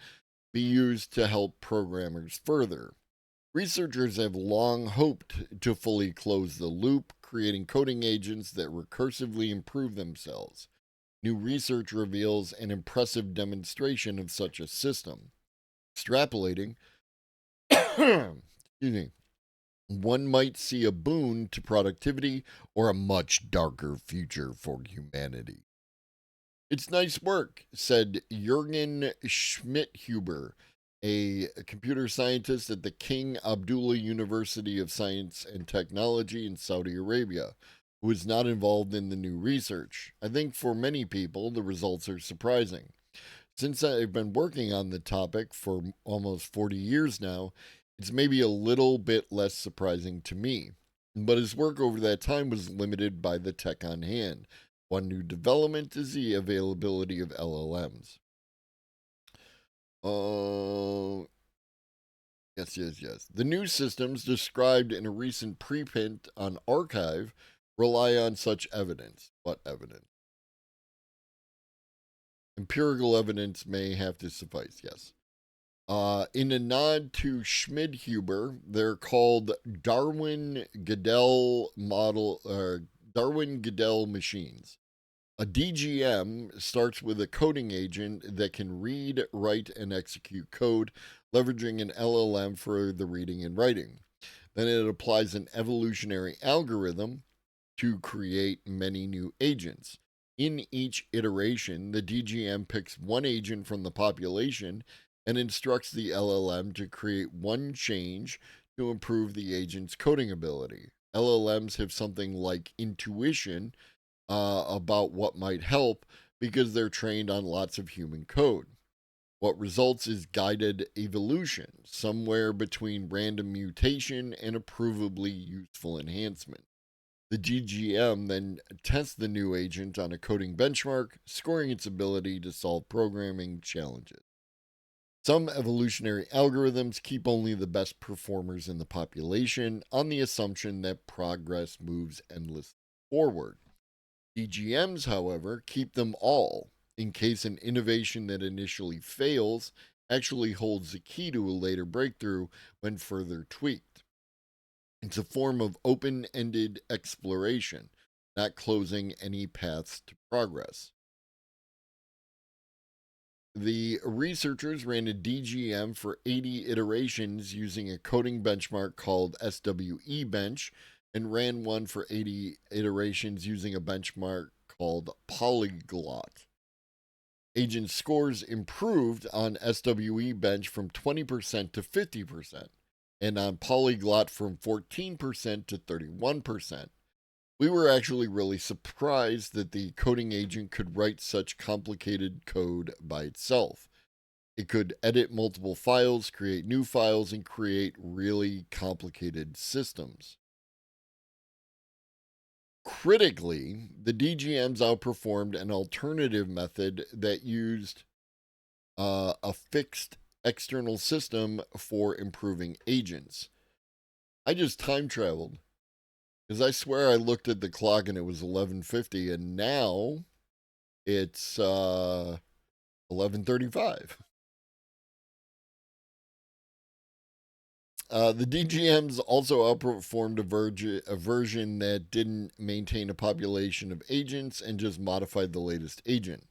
S3: be used to help programmers further. Researchers have long hoped to fully close the loop, creating coding agents that recursively improve themselves. New research reveals an impressive demonstration of such a system. Extrapolating, excuse me, one might see a boon to productivity or a much darker future for humanity. It's nice work, said Jürgen Schmidhuber, a computer scientist at the King Abdullah University of Science and Technology in Saudi Arabia, who is not involved in the new research. I think for many people, the results are surprising. Since I've been working on the topic for almost 40 years now, it's maybe a little bit less surprising to me. But his work over that time was limited by the tech on hand. One new development is the availability of LLMs. Yes. The new systems described in a recent preprint on Archive rely on such evidence. What evidence? Empirical evidence may have to suffice, yes. In a nod to Schmidhuber, they're called Darwin-Gödel machines. A DGM starts with a coding agent that can read, write, and execute code, leveraging an LLM for the reading and writing. Then it applies an evolutionary algorithm to create many new agents. In each iteration, the DGM picks one agent from the population and instructs the LLM to create one change to improve the agent's coding ability. LLMs have something like intuition about what might help because they're trained on lots of human code. What results is guided evolution, somewhere between random mutation and a provably useful enhancement. The DGM then tests the new agent on a coding benchmark, scoring its ability to solve programming challenges. Some evolutionary algorithms keep only the best performers in the population on the assumption that progress moves endlessly forward. DGMs, however, keep them all in case an innovation that initially fails actually holds the key to a later breakthrough when further tweaked. It's a form of open-ended exploration, not closing any paths to progress. The researchers ran a DGM for 80 iterations using a coding benchmark called SWE Bench, and ran one for 80 iterations using a benchmark called Polyglot. Agent scores improved on SWE Bench from 20% to 50%, and on Polyglot from 14% to 31%. We were actually really surprised that the coding agent could write such complicated code by itself. It could edit multiple files, create new files, and create really complicated systems. Critically, the DGMs outperformed an alternative method that used a fixed external system for improving agents. I just time traveled because I swear I looked at the clock and it was 11:50, and now it's 11:35. The DGMs also outperformed a version that didn't maintain a population of agents and just modified the latest agent.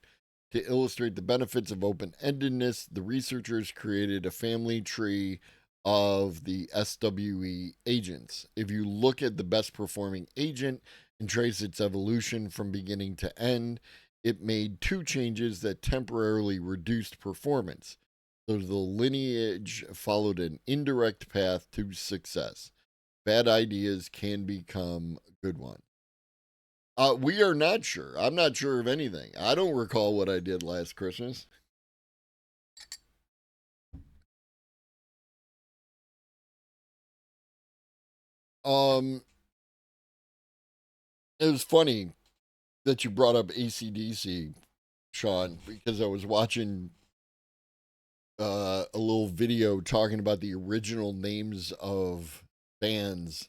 S3: To illustrate the benefits of open-endedness, the researchers created a family tree of the SWE agents. If you look at the best performing agent and trace its evolution from beginning to end, it made two changes that temporarily reduced performance. So the lineage followed an indirect path to success. Bad ideas can become good ones. We are not sure. I'm not sure of anything. I don't recall what I did last Christmas. It was funny that you brought up AC/DC, Sean, because I was watching a little video talking about the original names of bands.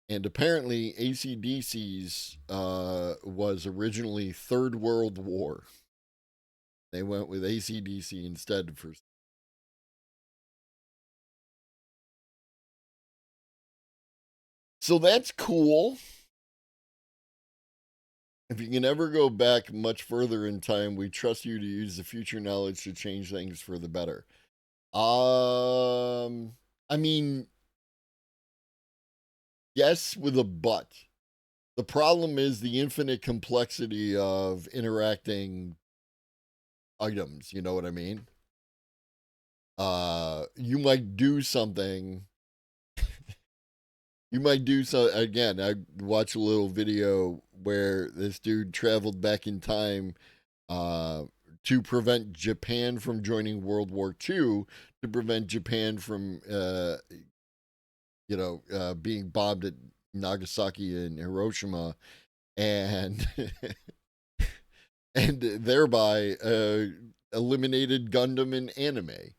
S3: And apparently AC/DC's was originally Third World War. They went with AC/DC instead for. So that's cool. If you can ever go back much further in time, we trust you to use the future knowledge to change things for the better. I mean, yes, with a but. The problem is the infinite complexity of interacting items, you know what I mean? You might do something. You might do so again. I watched a little video where this dude traveled back in time to prevent Japan from joining World War II, to prevent Japan from being bombed at Nagasaki and Hiroshima, and and thereby eliminated Gundam and anime.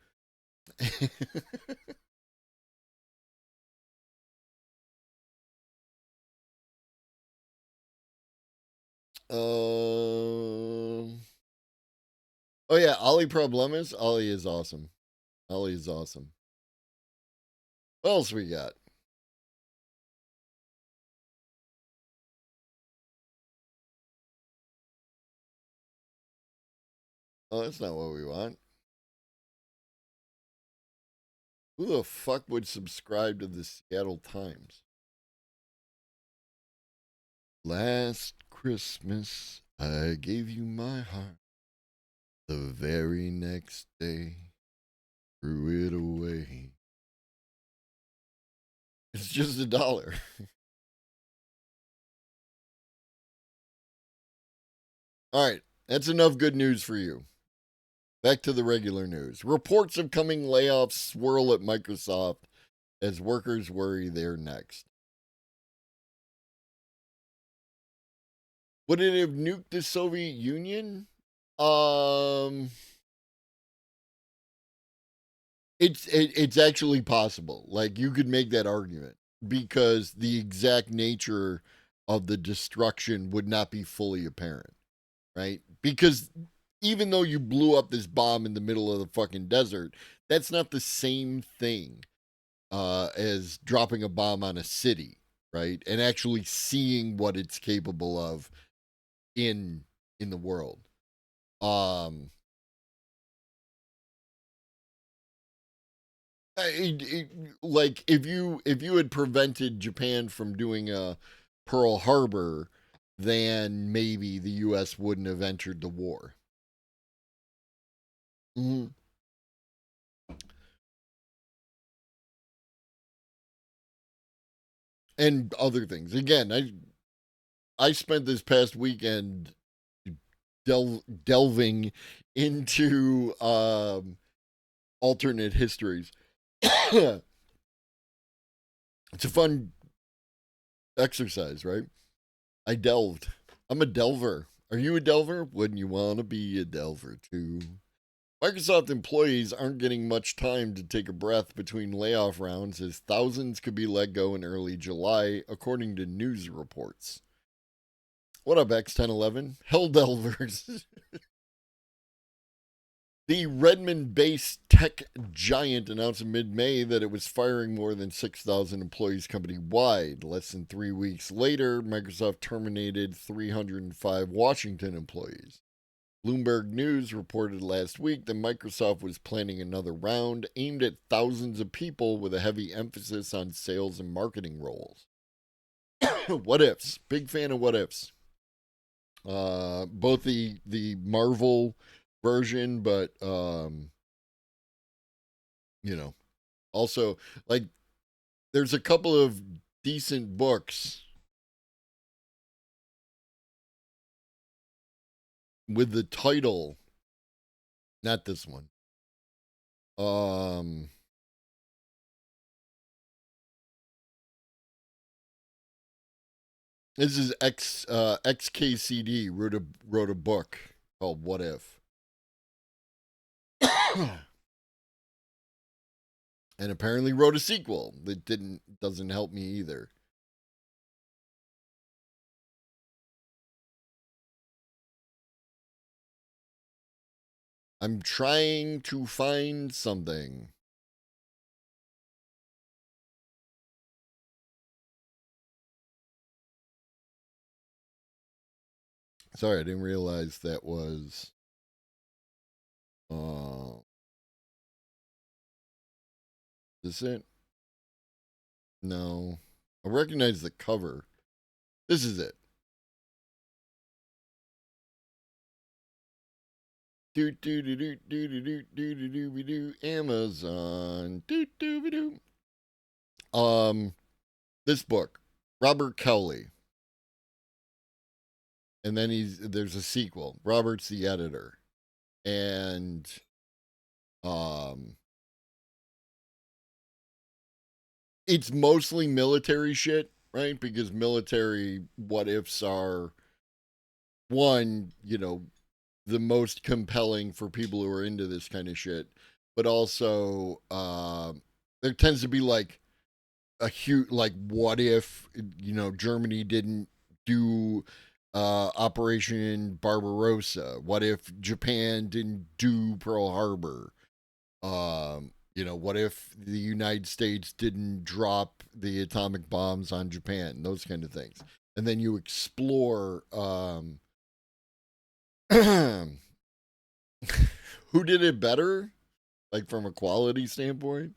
S3: Oh yeah, Ali Problemas. Ali is awesome. Ali is awesome. What else we got? Oh, that's not what we want. Who the fuck would subscribe to the Seattle Times? Last Christmas, I gave you my heart. The very next day, threw it away. It's just $1. All right, that's enough good news for you. Back to the regular news. Reports of coming layoffs swirl at Microsoft as workers worry they're next. Would it have nuked the Soviet Union? It's actually possible. Like, you could make that argument because the exact nature of the destruction would not be fully apparent, right? Because even though you blew up this bomb in the middle of the fucking desert, that's not the same thing as dropping a bomb on a city, right? And actually seeing what it's capable of in the world. Like if you had prevented Japan from doing a Pearl Harbor, then maybe the U.S. wouldn't have entered the war. Mm-hmm. And other things. Again, I spent this past weekend delving into alternate histories. It's a fun exercise, right? I delved. I'm a delver. Are you a delver? Wouldn't you want to be a delver too? Microsoft employees aren't getting much time to take a breath between layoff rounds as thousands could be let go in early July, according to news reports. What up, X1011? Hell Delvers. The Redmond-based tech giant announced in mid-May that it was firing more than 6,000 employees company-wide. Less than 3 weeks later, Microsoft terminated 305 Washington employees. Bloomberg News reported last week that Microsoft was planning another round aimed at thousands of people with a heavy emphasis on sales and marketing roles. What ifs? Big fan of what ifs. Both the Marvel version, but also like there's a couple of decent books with the title, not this one. This is XKCD wrote a book called What If. And apparently wrote a sequel that doesn't help me either. I'm trying to find something. Sorry, I didn't realize that was is it? No. I recognize the cover. This is it. Amazon. This book, Robert Cowley. And then there's a sequel. Robert's the editor. And it's mostly military shit, right? Because military what ifs are one, the most compelling for people who are into this kind of shit, but also there tends to be like a huge, like, what if Germany didn't do Operation Barbarossa? What if Japan didn't do Pearl Harbor? What if the United States didn't drop the atomic bombs on Japan? Those kind of things. And then you explore who did it better, like from a quality standpoint.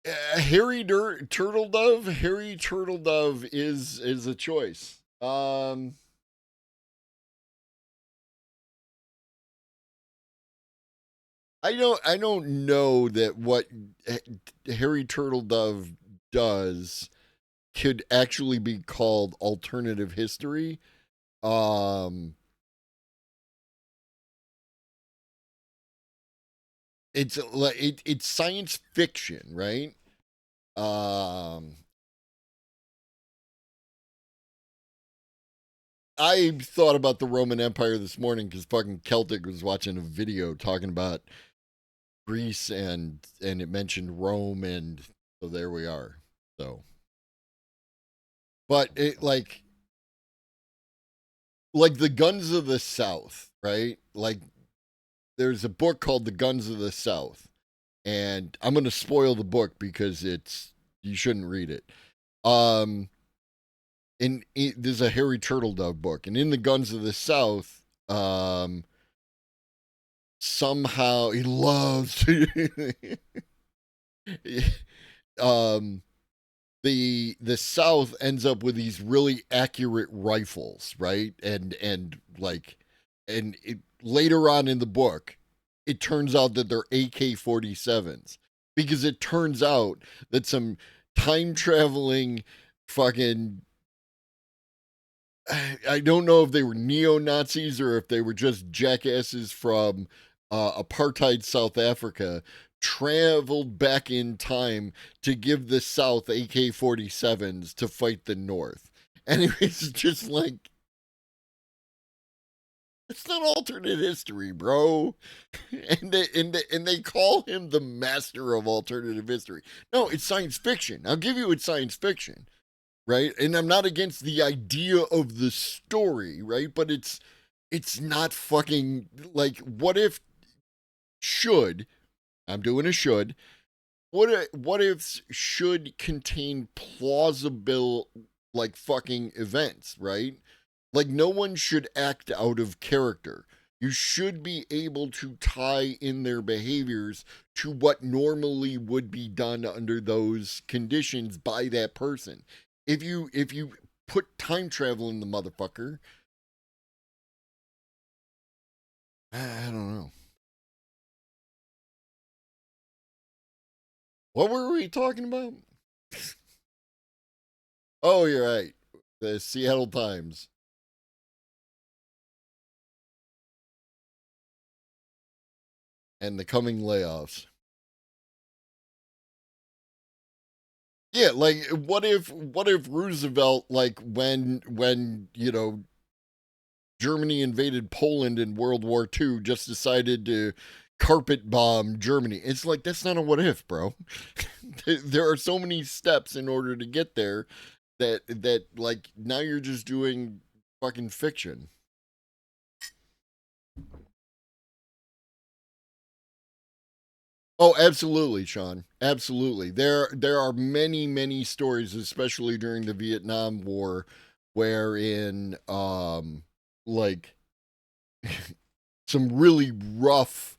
S3: Harry Turtledove. Harry Turtledove is a choice. I don't know that what Harry Turtledove does could actually be called alternative history. It's like it's science fiction, right? I thought about the Roman Empire this morning because fucking Celtic was watching a video talking about Greece and it mentioned Rome, and so there we are. So, but it like the Guns of the South, right? Like there's a book called The Guns of the South, and I'm going to spoil the book because you shouldn't read it. There's a Harry Turtledove book, and in The Guns of the South, somehow he loves the South ends up with these really accurate rifles, right? And later on in the book, it turns out that they're AK-47s, because it turns out that some time traveling fucking, I don't know if they were neo-Nazis or if they were just jackasses from apartheid South Africa, traveled back in time to give the South AK-47s to fight the North. And it was just like, it's not alternate history, bro. And they call him the master of alternative history. No, it's science fiction. I'll give you it's science fiction, right? And I'm not against the idea of the story, right? But it's not fucking like, what if should, I'm doing a should, what if should contain plausible, like, fucking events, right? Like, no one should act out of character. You should be able to tie in their behaviors to what normally would be done under those conditions by that person. If you put time travel in the motherfucker, I don't know. What were we talking about? Oh, you're right. The Seattle Times. And the coming layoffs. Yeah, like what if Roosevelt, like when Germany invaded Poland in World War II, just decided to carpet bomb Germany? It's like, that's not a what if, bro. There are so many steps in order to get there that like now you're just doing fucking fiction. Oh, absolutely, Sean. Absolutely. There are many stories, especially during the Vietnam War, wherein like some really rough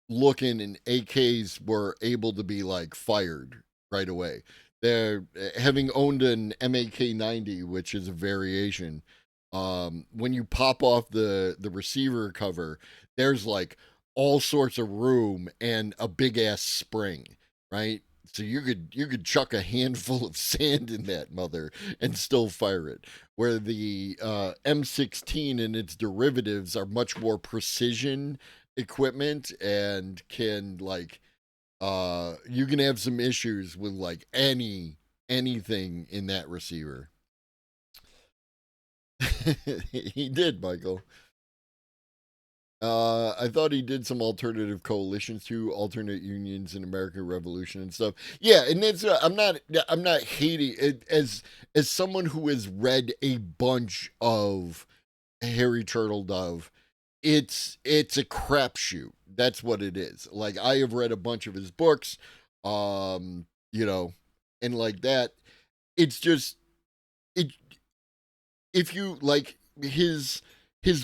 S3: looking and AKs were able to be like fired right away. They're having owned an MAK-90, which is a variation. When you pop off the receiver cover, there's like all sorts of room and a big ass spring, right? So you could chuck a handful of sand in that mother and still fire it. Where the M16 and its derivatives are much more precision equipment and can like you can have some issues with like anything in that receiver. He did, Michael. I thought he did some alternative coalitions too, alternate unions in American Revolution and stuff. Yeah, and it's I'm not hating it as someone who has read a bunch of Harry Turtledove. It's a crapshoot. That's what it is. Like, I have read a bunch of his books, you know, and like that. It's just it. If you like his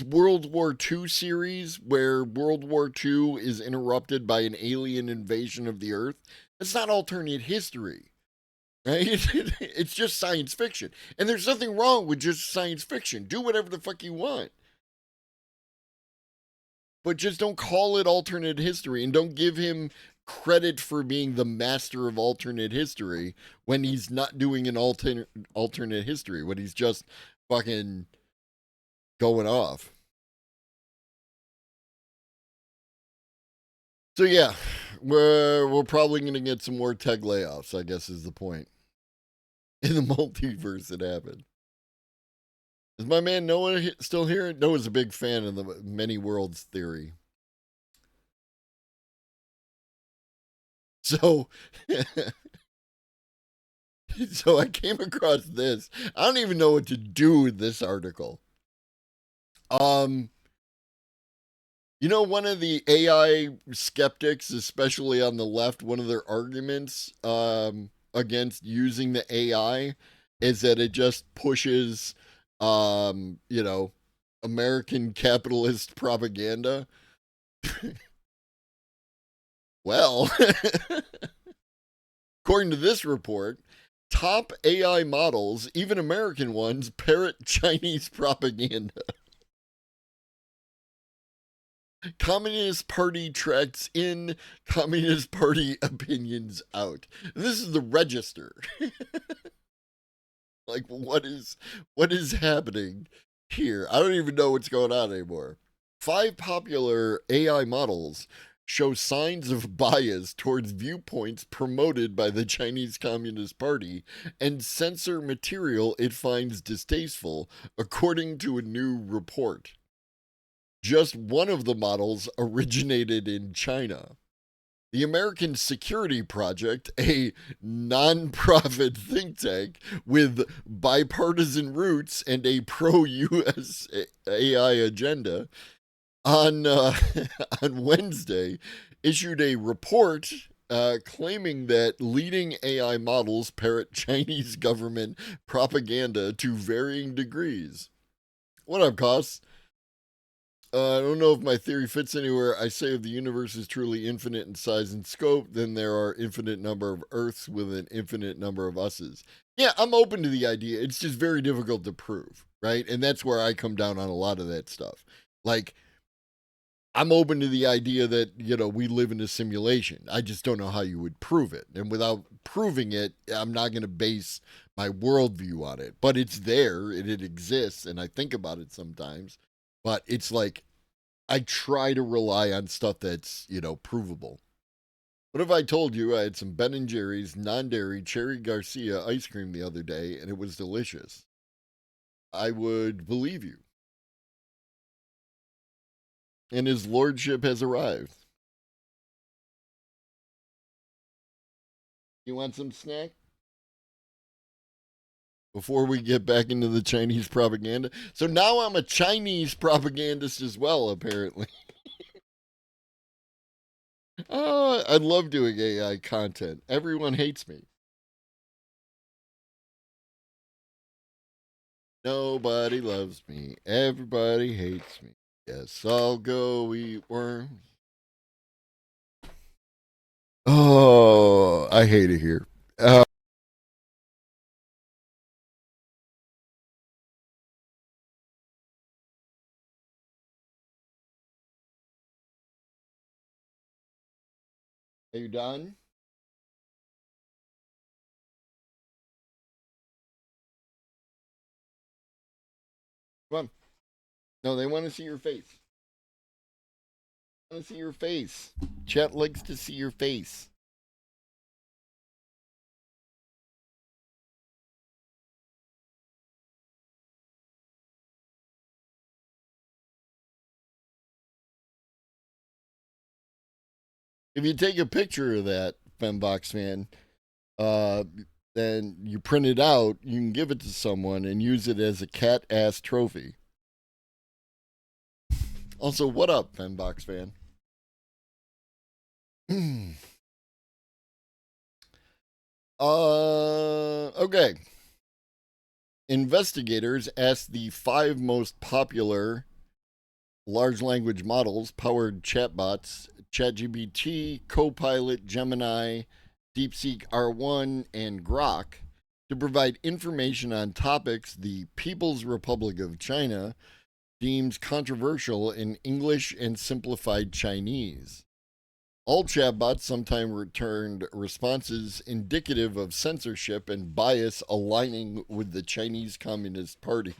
S3: World War II series, where World War II is interrupted by an alien invasion of the Earth, that's not alternate history, right? It's just science fiction, and there's nothing wrong with just science fiction. Do whatever the fuck you want. But just don't call it alternate history, and don't give him credit for being the master of alternate history when he's not doing an alternate history, when he's just fucking going off. So yeah, we're probably gonna get some more tech layoffs, I guess is the point. In the multiverse it happened. Is my man Noah still here? Noah's a big fan of the many worlds theory. So, so I came across this. I don't even know what to do with this article. You know, one of the AI skeptics, especially on the left, one of their arguments against using the AI is that it just pushes, you know, American capitalist propaganda. Well, according to this report, top AI models, even American ones, parrot Chinese propaganda. Communist Party tracks in, Communist Party opinions out. This is the Register. Like, what is happening here? I don't even know what's going on anymore. 5 popular AI models show signs of bias towards viewpoints promoted by the Chinese Communist Party and censor material it finds distasteful, according to a new report. Just one of the models originated in China. The American Security Project, a non-profit think tank with bipartisan roots and a pro-US AI agenda, on on Wednesday issued a report claiming that leading AI models parrot Chinese government propaganda to varying degrees. What up, Cos? I don't know if my theory fits anywhere. I say if the universe is truly infinite in size and scope, then there are infinite number of Earths with an infinite number of us's. Yeah, I'm open to the idea. It's just very difficult to prove, right? And that's where I come down on a lot of that stuff. Like, I'm open to the idea that, you know, we live in a simulation. I just don't know how you would prove it. And without proving it, I'm not going to base my worldview on it. But it's there, and it exists, and I think about it sometimes. But it's like, I try to rely on stuff that's, you know, provable. What if I told you I had some Ben & Jerry's non-dairy Cherry Garcia ice cream the other day, and it was delicious? I would believe you. And his lordship has arrived. You want some snack? Before we get back into the Chinese propaganda. So now I'm a Chinese propagandist as well, apparently. Oh, I love doing AI content. Everyone hates me. Nobody loves me. Everybody hates me. Yes, I'll go eat worms. Oh, I hate it here. Are you done? Come on. No, they want to see your face. They want to see your face. Chat likes to see your face. If you take a picture of that, Fembox fan, then you print it out, you can give it to someone and use it as a cat ass trophy. Also, what up, Fembox fan? Okay. Investigators asked the 5 most popular large language models powered chatbots, ChatGPT, Copilot, Gemini, DeepSeek R1, and Grok, to provide information on topics the People's Republic of China deems controversial in English and simplified Chinese. All chatbots sometimes returned responses indicative of censorship and bias aligning with the Chinese Communist Party.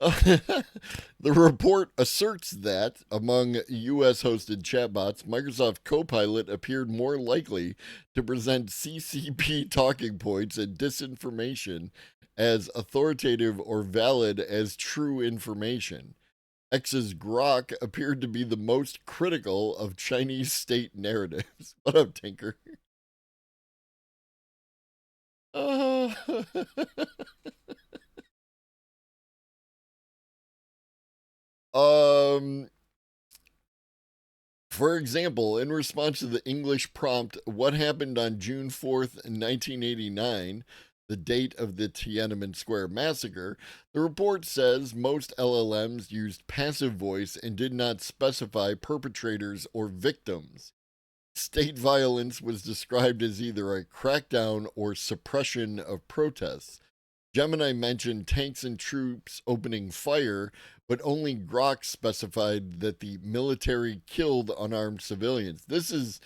S3: The report asserts that among US hosted chatbots, Microsoft Copilot appeared more likely to present CCP talking points and disinformation as authoritative or valid as true information. X's Grok appeared to be the most critical of Chinese state narratives. What up, Tinker? For example, in response to the English prompt, "What happened on June 4th, 1989, the date of the Tiananmen Square massacre," the report says most LLMs used passive voice and did not specify perpetrators or victims. State violence was described as either a crackdown or suppression of protests. Gemini mentioned tanks and troops opening fire, but only Grok specified that the military killed unarmed civilians. This is.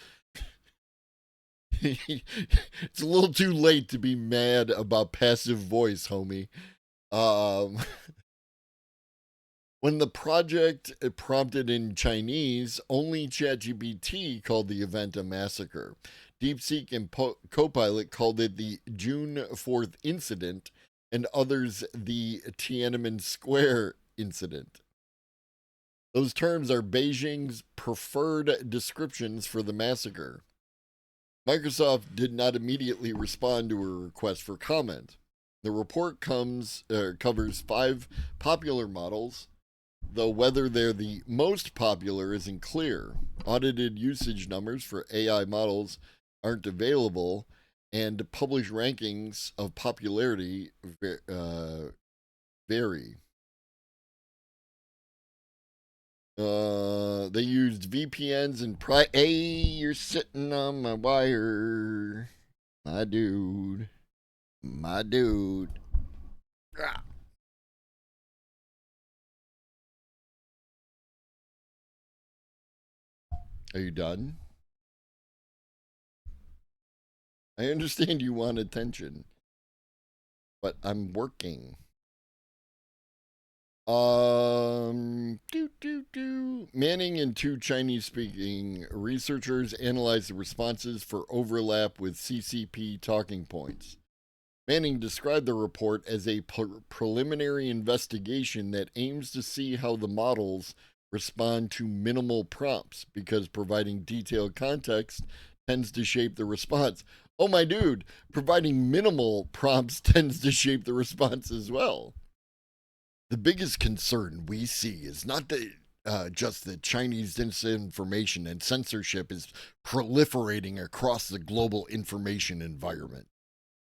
S3: It's a little too late to be mad about passive voice, homie. When the project prompted in Chinese, only ChatGPT called the event a massacre. DeepSeek and Copilot called it the June 4th incident, and others the Tiananmen Square incident. Those terms are Beijing's preferred descriptions for the massacre. Microsoft did not immediately respond to a request for comment. The report covers 5 popular models, though whether they're the most popular isn't clear. Audited usage numbers for AI models aren't available, and published rankings of popularity vary. They used VPNs and hey, you're sitting on my wire, my dude. Ah. Are you done? I understand you want attention, but I'm working. Manning and 2 Chinese-speaking researchers analyzed the responses for overlap with CCP talking points. Manning described the report as a preliminary investigation that aims to see how the models respond to minimal prompts, because providing detailed context tends to shape the response. Oh, my dude, providing minimal prompts tends to shape the response as well. The biggest concern we see is not just that Chinese disinformation and censorship is proliferating across the global information environment,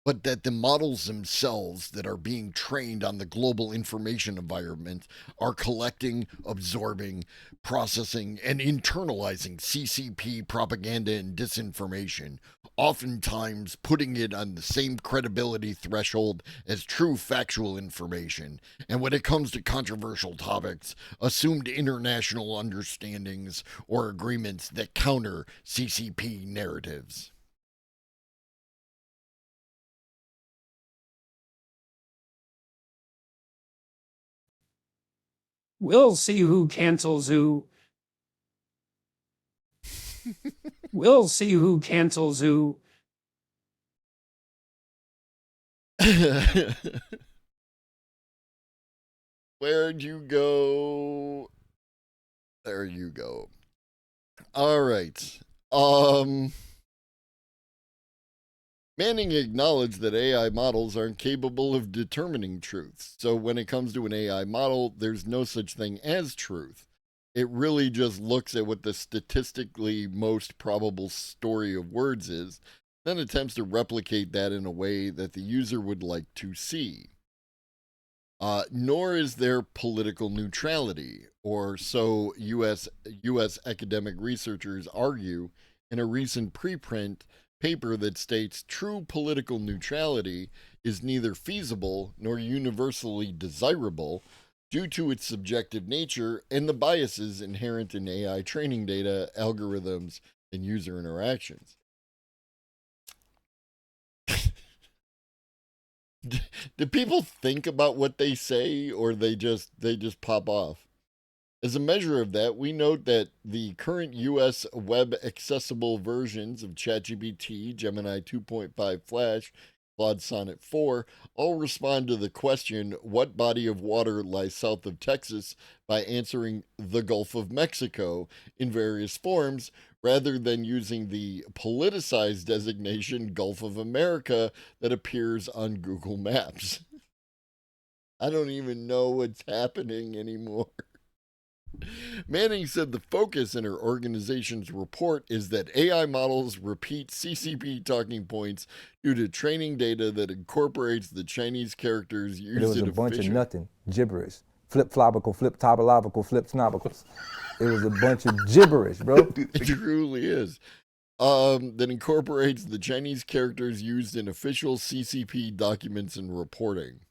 S3: but that the models themselves that are being trained on the global information environment are collecting, absorbing, processing, and internalizing CCP propaganda and disinformation, oftentimes putting it on the same credibility threshold as true factual information, and when it comes to controversial topics, assumed international understandings or agreements that counter CCP narratives.
S4: We'll see who cancels who. We'll see who cancels who.
S3: Where'd you go? There you go. All right. Manning acknowledged that AI models aren't capable of determining truth. So when it comes to an AI model, there's no such thing as truth. It really just looks at what the statistically most probable story of words is, then attempts to replicate that in a way that the user would like to see. Nor is there political neutrality, or so U.S. academic researchers argue in a recent preprint paper that states true political neutrality is neither feasible nor universally desirable due to its subjective nature and the biases inherent in AI training data, algorithms, and user interactions. Do people think about what they say, or they just pop off? As a measure of that, we note that the current US web accessible versions of ChatGPT, Gemini 2.5 Flash, Claude Sonnet 4 all respond to the question, what body of water lies south of Texas, by answering the Gulf of Mexico in various forms, rather than using the politicized designation Gulf of America that appears on Google Maps. I don't even know what's happening anymore. Manning said the focus in her organization's report is that AI models repeat CCP talking points due to training data that incorporates the Chinese characters used in
S5: It was a bunch of nothing, gibberish. Flip-flopical, flip-tobological, flip-snobicals. It was a bunch of gibberish, bro.
S3: It truly is. That incorporates the Chinese characters used in official CCP documents and reporting.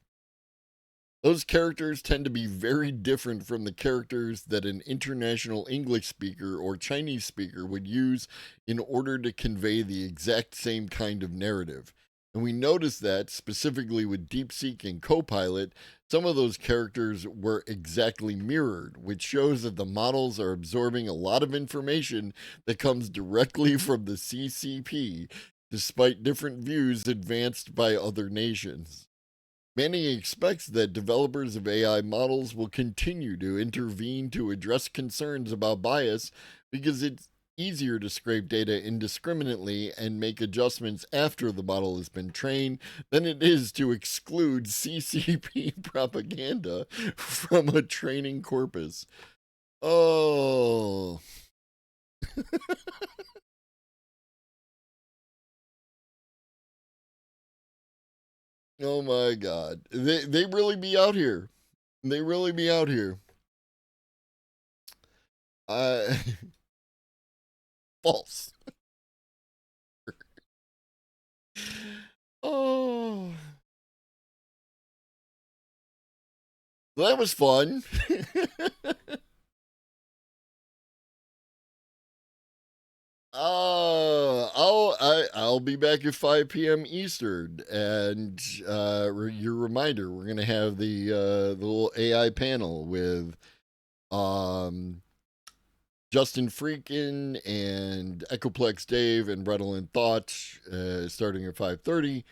S3: Those characters tend to be very different from the characters that an international English speaker or Chinese speaker would use in order to convey the exact same kind of narrative. And we noticed that, specifically with DeepSeek and Copilot, some of those characters were exactly mirrored, which shows that the models are absorbing a lot of information that comes directly from the CCP, despite different views advanced by other nations. Manning expects that developers of AI models will continue to intervene to address concerns about bias, because easier to scrape data indiscriminately and make adjustments after the model has been trained than it is to exclude CCP propaganda from a training corpus. Oh. Oh my God. They really be out here. They really be out here. False. Oh. Well, that was fun. I'll be back at 5 p.m. Eastern, and your reminder, we're gonna have the little AI panel with Justin Freakin and Echoplex Dave and Redolent Thought starting at 5:30.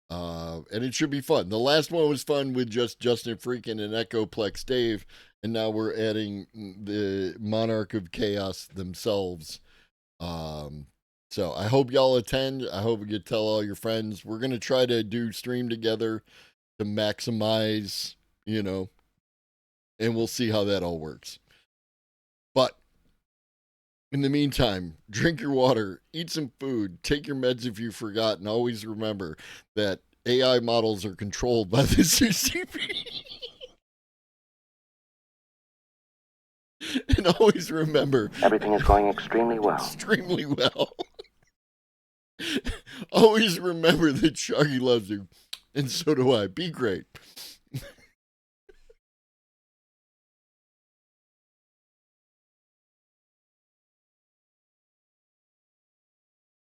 S3: And it should be fun. The last one was fun with just Justin Freakin and Echoplex Dave, and now we're adding the Monarch of Chaos themselves. So I hope y'all attend. I hope you tell all your friends. We're gonna try to do stream together to maximize, and we'll see how that all works. But in the meantime, drink your water, eat some food, take your meds if you forgot, and always remember that AI models are controlled by the CCP. And always remember,
S6: everything is going extremely well.
S3: Extremely well. Always remember that Shaggy loves you, and so do I. Be great.